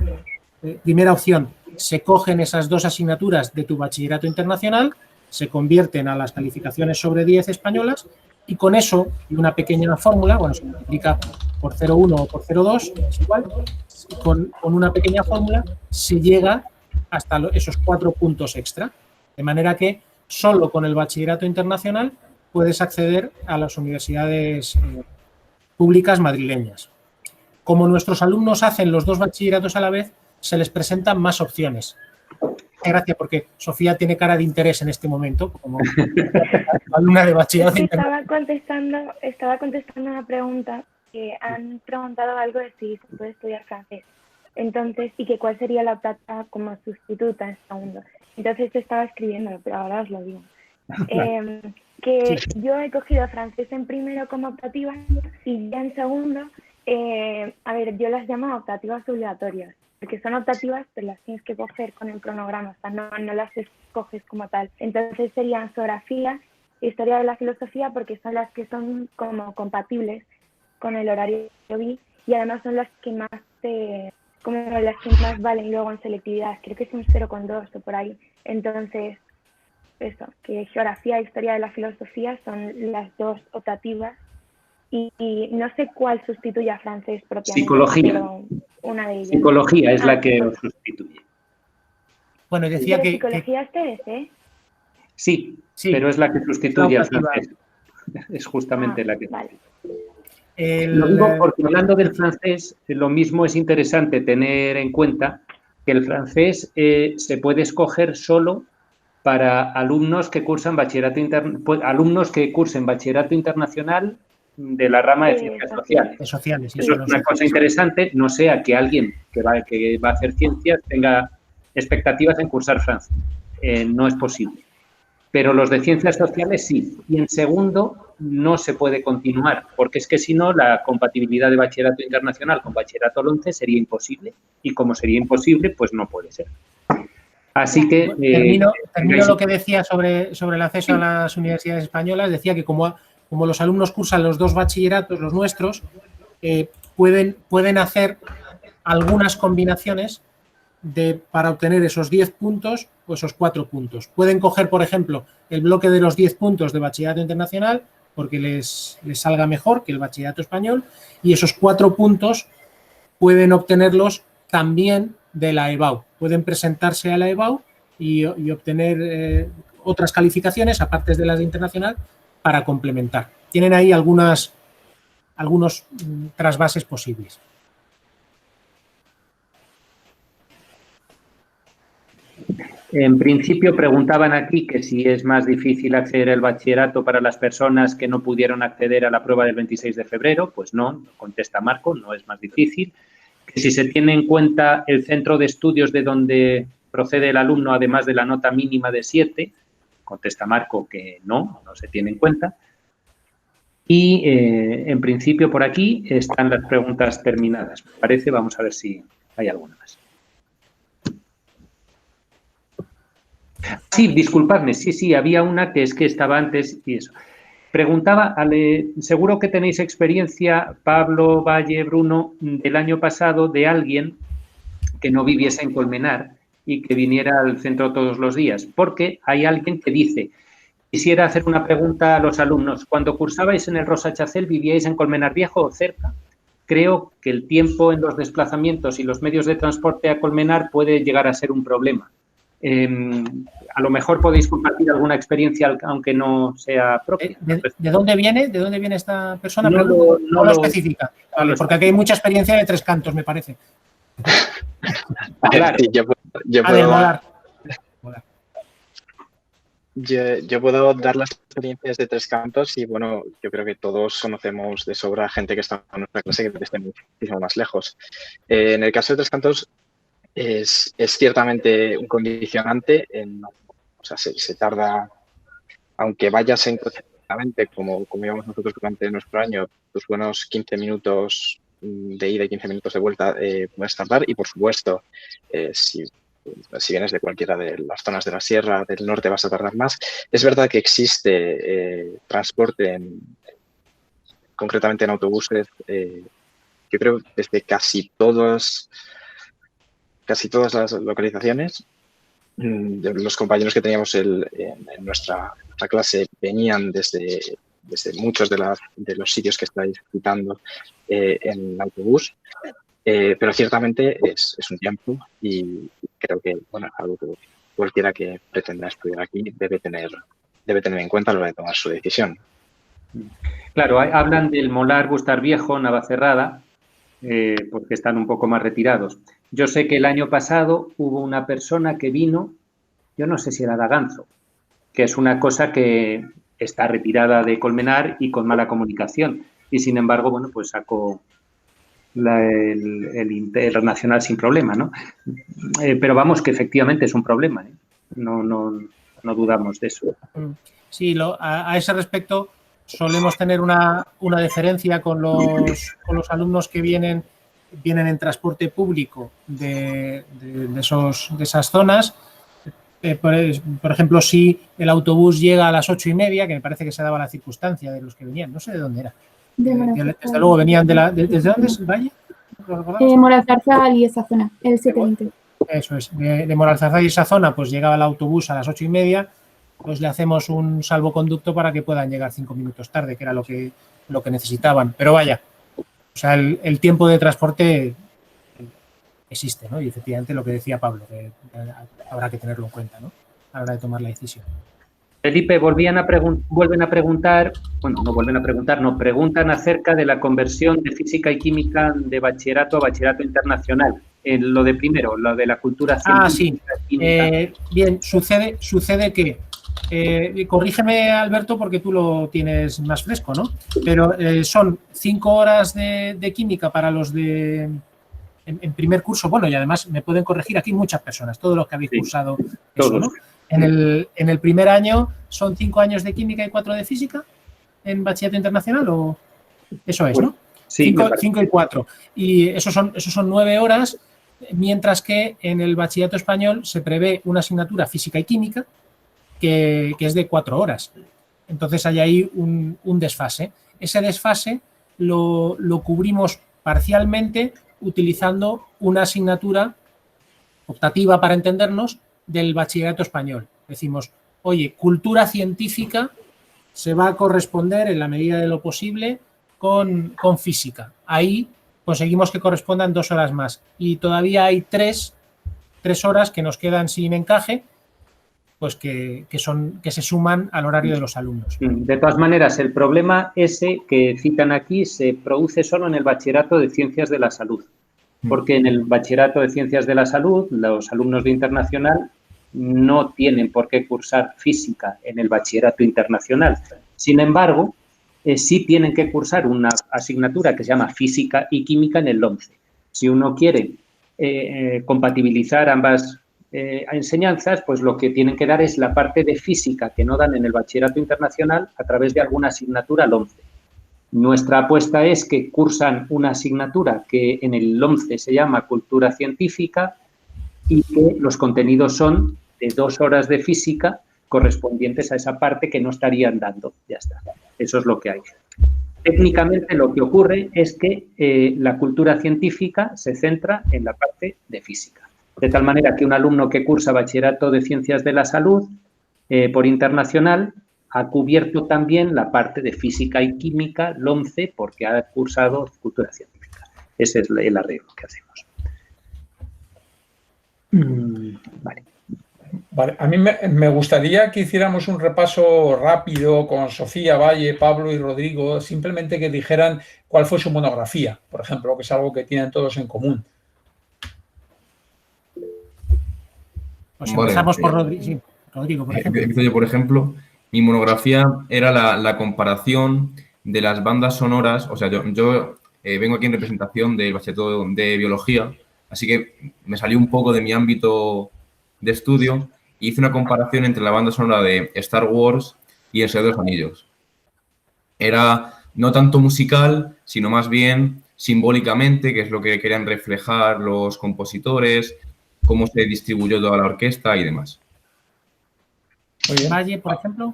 primera opción, se cogen esas 2 asignaturas de tu bachillerato internacional, se convierten a las calificaciones sobre 10 españolas y con eso y una pequeña fórmula, bueno, se multiplica por 0,1 o por 0,2, es igual, con una pequeña fórmula se llega hasta esos 4 puntos extra. De manera que solo con el bachillerato internacional puedes acceder a las universidades públicas madrileñas. Como nuestros alumnos hacen los 2 bachilleratos a la vez, se les presentan más opciones. Gracias, porque Sofía tiene cara de interés en este momento, como alumna de bachillerato internacional. Estaba contestando una pregunta que han preguntado algo de si se puede estudiar francés. Entonces, y que cuál sería la optativa como sustituta en segundo. Entonces estaba escribiéndolo, pero ahora os lo digo. Que sí. Yo he cogido francés en primero como optativa y ya en segundo, yo las llamo optativas obligatorias, porque son optativas, pero las tienes que coger con el cronograma, o sea, no las escoges como tal. Entonces serían geografía, historia de la filosofía, porque son las que son como compatibles con el horario que vi y además son las que más valen luego en selectividad. Creo que es un 0,2 o por ahí. Entonces, eso, que geografía e historia de la filosofía son las 2 optativas y no sé cuál sustituye a francés propiamente. Psicología. Pero una de ellas. Psicología es la que sustituye. Bueno, decía pero que... psicología es TS. Sí, pero es la que sustituye al francés. Es justamente la que... Vale. Lo digo porque hablando del francés, lo mismo es interesante tener en cuenta que el francés se puede escoger solo para alumnos que cursan alumnos que cursen bachillerato internacional de la rama de ciencias sociales. Eso es una cosa interesante, no sea que alguien que va a hacer ciencias tenga expectativas en cursar francés. No es posible. Pero los de ciencias sociales sí. Y en segundo no se puede continuar, porque es que si no la compatibilidad de bachillerato internacional con bachillerato 11 sería imposible. Y como sería imposible, pues no puede ser. Así que... Termino lo que decía sobre el acceso a las universidades españolas. Decía que como los alumnos cursan los 2 bachilleratos, los nuestros, pueden hacer algunas combinaciones para obtener esos 10 puntos o esos 4 puntos. Pueden coger, por ejemplo, el bloque de los 10 puntos de bachillerato internacional porque les salga mejor que el bachillerato español y esos 4 puntos pueden obtenerlos también de la EBAU. Pueden presentarse a la EBAU y obtener otras calificaciones, aparte de las de internacional, para complementar. Tienen ahí algunos trasvases posibles. En principio preguntaban aquí que si es más difícil acceder al bachillerato para las personas que no pudieron acceder a la prueba del 26 de febrero. Pues no, contesta Marco, no es más difícil. Que si se tiene en cuenta el centro de estudios de donde procede el alumno, además de la nota mínima de 7, contesta Marco que no se tiene en cuenta. Y en principio por aquí están las preguntas terminadas. Me parece, vamos a ver si hay alguna más. Sí, disculpadme, sí, había una que es que estaba antes y eso. Preguntaba, seguro que tenéis experiencia, Pablo, Valle, Bruno, del año pasado de alguien que no viviese en Colmenar y que viniera al centro todos los días, porque hay alguien que dice, quisiera hacer una pregunta a los alumnos, cuando cursabais en el Rosa Chacel, ¿vivíais en Colmenar Viejo o cerca? Creo que el tiempo en los desplazamientos y los medios de transporte a Colmenar puede llegar a ser un problema. A lo mejor podéis compartir alguna experiencia, aunque no sea propia. ¿De dónde viene? ¿De dónde viene esta persona? No lo especifica. Vale, porque aquí hay mucha experiencia de Tres Cantos, me parece. Claro. Yo puedo dar las experiencias de Tres Cantos y, bueno, yo creo que todos conocemos de sobra gente que está en nuestra clase que esté muchísimo más lejos. En el caso de Tres Cantos, es ciertamente un condicionante, o sea, se tarda, aunque vayas en coche, como íbamos nosotros durante nuestro año, tus buenos 15 minutos de ida y 15 minutos de vuelta puedes tardar y, por supuesto, si vienes de cualquiera de las zonas de la sierra del norte vas a tardar más. Es verdad que existe transporte, concretamente en autobuses, yo creo desde casi todas las localizaciones. Los compañeros que teníamos en nuestra clase venían desde muchos de los sitios que estáis citando en autobús, pero ciertamente es un tiempo y creo que, bueno, algo que cualquiera que pretenda estudiar aquí debe tener en cuenta a la hora de tomar su decisión. Claro, hablan del Molar, Bustar Viejo, Navacerrada, porque están un poco más retirados. Yo sé que el año pasado hubo una persona que vino, yo no sé si era Daganzo, que es una cosa que está retirada de Colmenar y con mala comunicación. Y sin embargo, bueno, pues sacó el internacional sin problema, ¿no? Pero vamos, que efectivamente es un problema, ¿eh? No dudamos de eso. Sí, a ese respecto solemos tener una deferencia con los alumnos que vienen en transporte público de esas zonas. Por ejemplo, si el autobús llega a las 8:30, que me parece que se daba la circunstancia de los que venían, no sé de dónde era. Desde luego venían ¿desde dónde es el valle? Moralzarzal y esa zona, el 720. Eso es, de Moralzarzal y esa zona, pues llegaba el autobús a las 8:30, pues le hacemos un salvoconducto para que puedan llegar 5 minutos tarde, que era lo que necesitaban. Pero vaya, o sea, el tiempo de transporte existe, ¿no? Y efectivamente lo que decía Pablo, que habrá que tenerlo en cuenta, ¿no? A la hora de tomar la decisión. Felipe, vuelven a preguntar, bueno, no vuelven a preguntar, no, preguntan acerca de la conversión de física y química de bachillerato a bachillerato internacional. Lo de primero, lo de la cultura científica. Sí. Bien, sucede que, corrígeme, Alberto, porque tú lo tienes más fresco, ¿no? Pero son 5 horas de química para los de en primer curso, bueno, y además me pueden corregir aquí muchas personas, todos los que habéis cursado eso, ¿no? En el primer año son 5 años de química y 4 de física en bachillerato internacional, o eso es, ¿no? Sí, 5 y 4. Y esos son 9 horas, mientras que en el bachillerato español se prevé una asignatura física y química que es de 4 horas. Entonces hay ahí un desfase. Ese desfase lo cubrimos parcialmente utilizando una asignatura optativa, para entendernos, del bachillerato español. Decimos, oye, cultura científica se va a corresponder en la medida de lo posible con física. Ahí conseguimos que correspondan 2 horas más. Y todavía hay 3 horas que nos quedan sin encaje, pues que se suman al horario de los alumnos. De todas maneras, el problema ese que citan aquí se produce solo en el bachillerato de Ciencias de la Salud, porque en el bachillerato de Ciencias de la Salud, los alumnos de internacional no tienen por qué cursar física en el bachillerato internacional. Sin embargo, sí tienen que cursar una asignatura que se llama física y química en el LOMCE. Si uno quiere compatibilizar ambas enseñanzas, pues lo que tienen que dar es la parte de física que no dan en el bachillerato internacional a través de alguna asignatura LOMCE. Nuestra apuesta es que cursan una asignatura que en el LOMCE se llama Cultura Científica y que los contenidos son de 2 horas de física correspondientes a esa parte que no estarían dando. Ya está. Eso es lo que hay. Técnicamente lo que ocurre es que la cultura científica se centra en la parte de física. De tal manera que un alumno que cursa bachillerato de Ciencias de la Salud por internacional ha cubierto también la parte de física y química, LOMCE, porque ha cursado cultura científica. Ese es el arreglo que hacemos. Vale. Vale, a mí me gustaría que hiciéramos un repaso rápido con Sofía, Valle, Pablo y Rodrigo, simplemente que dijeran cuál fue su monografía, por ejemplo, que es algo que tienen todos en común. Pues empezamos por Rodrigo. Sí, Rodrigo, por ejemplo. Empiezo yo, por ejemplo. Mi monografía era la comparación de las bandas sonoras. O sea, yo vengo aquí en representación del bachillerato de biología, así que me salió un poco de mi ámbito de estudio y hice una comparación entre la banda sonora de Star Wars y El Señor de los Anillos. Era no tanto musical, sino más bien simbólicamente, que es lo que querían reflejar los compositores, cómo se distribuyó toda la orquesta y demás. Muy bien. Valle, por ejemplo.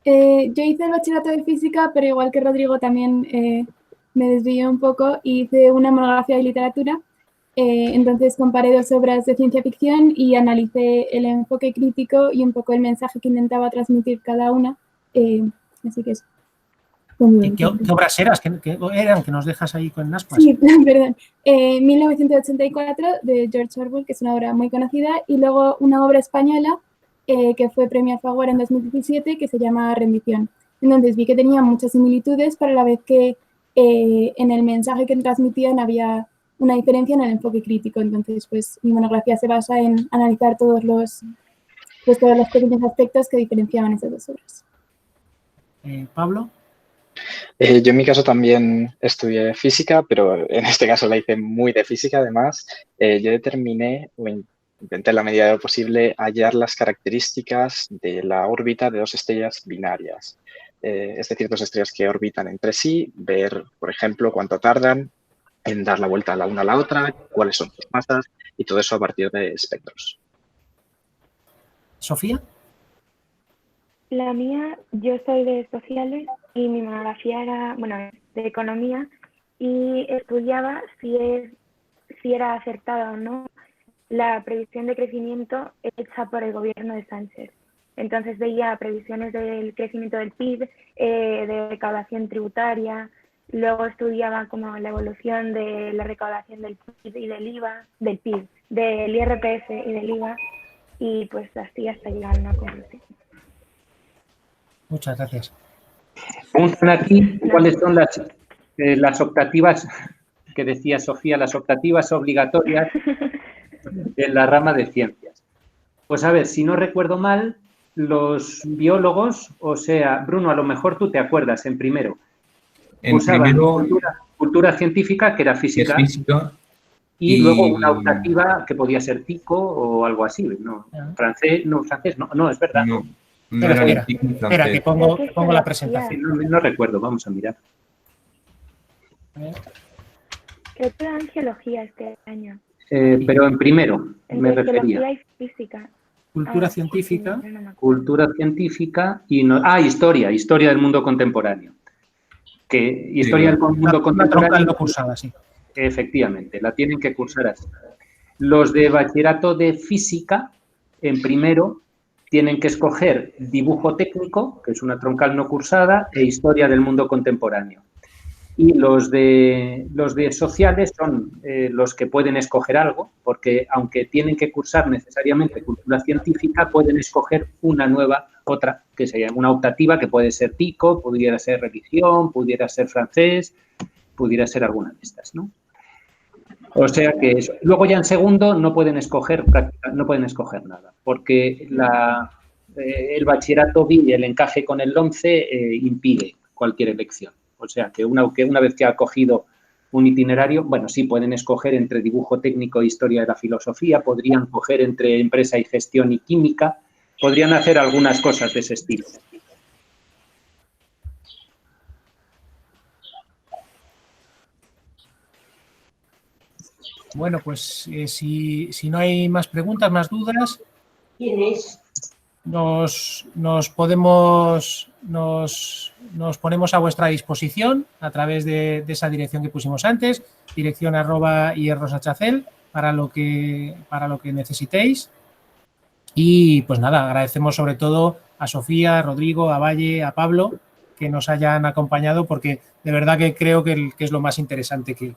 Yo hice el bachillerato de física, pero igual que Rodrigo también me desvié un poco y hice una monografía de literatura. Entonces comparé 2 obras de ciencia ficción y analicé el enfoque crítico y un poco el mensaje que intentaba transmitir cada una. Así que eso. ¿Qué obras eran que nos dejas ahí con ascuas? Sí, perdón. 1984 de George Orwell, que es una obra muy conocida, y luego una obra española que fue premio Alfaguara en 2017, que se llama Rendición. Entonces vi que tenía muchas similitudes, pero a la vez que en el mensaje que transmitían había una diferencia en el enfoque crítico. Entonces, pues mi monografía se basa en analizar todos los pequeños aspectos que diferenciaban esas 2 obras. Pablo. Yo en mi caso también estudié física, pero en este caso la hice muy de física además. Yo determiné, o intenté en la medida de lo posible, hallar las características de la órbita de 2 estrellas binarias. Es decir, 2 estrellas que orbitan entre sí, ver, por ejemplo, cuánto tardan en dar la vuelta la una a la otra, cuáles son sus masas y todo eso a partir de espectros. ¿Sofía? La mía, yo soy de sociales y mi monografía era, bueno, de economía y estudiaba si era acertada o no la previsión de crecimiento hecha por el gobierno de Sánchez. Entonces veía previsiones del crecimiento del PIB, de recaudación tributaria, luego estudiaba como la evolución de la recaudación del PIB y del IVA, del IRPF y del IVA, y pues así hasta llegar a una conclusión. Muchas gracias. Preguntan aquí cuáles son las optativas que decía Sofía, las optativas obligatorias en la rama de ciencias. Pues a ver, si no recuerdo mal, los biólogos, o sea, Bruno, a lo mejor tú te acuerdas en primero. Usaban cultura científica, que era física, y luego una optativa que podía ser TICO o algo así, ¿no? Francés, no, es verdad. No, espera, que pongo la presentación. No recuerdo, vamos a mirar. Creo que era geología este año. Pero en primero me refería. Geología y física. Cultura científica. Sí, no cultura científica y historia del mundo contemporáneo. Que historia del mundo contemporáneo no cursada, sí. Efectivamente, la tienen que cursar así. Los de bachillerato de física, en primero, tienen que escoger dibujo técnico, que es una troncal no cursada, e historia del mundo contemporáneo. Y los de sociales son los que pueden escoger algo, porque aunque tienen que cursar necesariamente cultura científica, pueden escoger una nueva, otra, que sería una optativa, que puede ser TICO, pudiera ser religión, pudiera ser francés, pudiera ser alguna de estas, ¿no? O sea que eso. Luego ya en segundo no pueden escoger nada, porque el bachillerato BI, el encaje con el 11, impide cualquier elección. O sea que una vez que ha cogido un itinerario, bueno, sí pueden escoger entre dibujo técnico e historia de la filosofía, podrían coger entre empresa y gestión y química, podrían hacer algunas cosas de ese estilo. Bueno, pues si no hay más preguntas, más dudas, nos ponemos a vuestra disposición a través de esa dirección que pusimos antes, dirección@ierrosachacel, para lo que necesitéis. Y pues nada, agradecemos sobre todo a Sofía, a Rodrigo, a Valle, a Pablo, que nos hayan acompañado, porque de verdad que creo que es lo más interesante que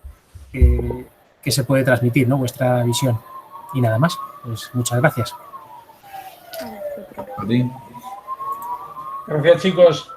se puede transmitir, ¿no? Vuestra visión. Y nada más, pues muchas gracias. A ti. Gracias, chicos.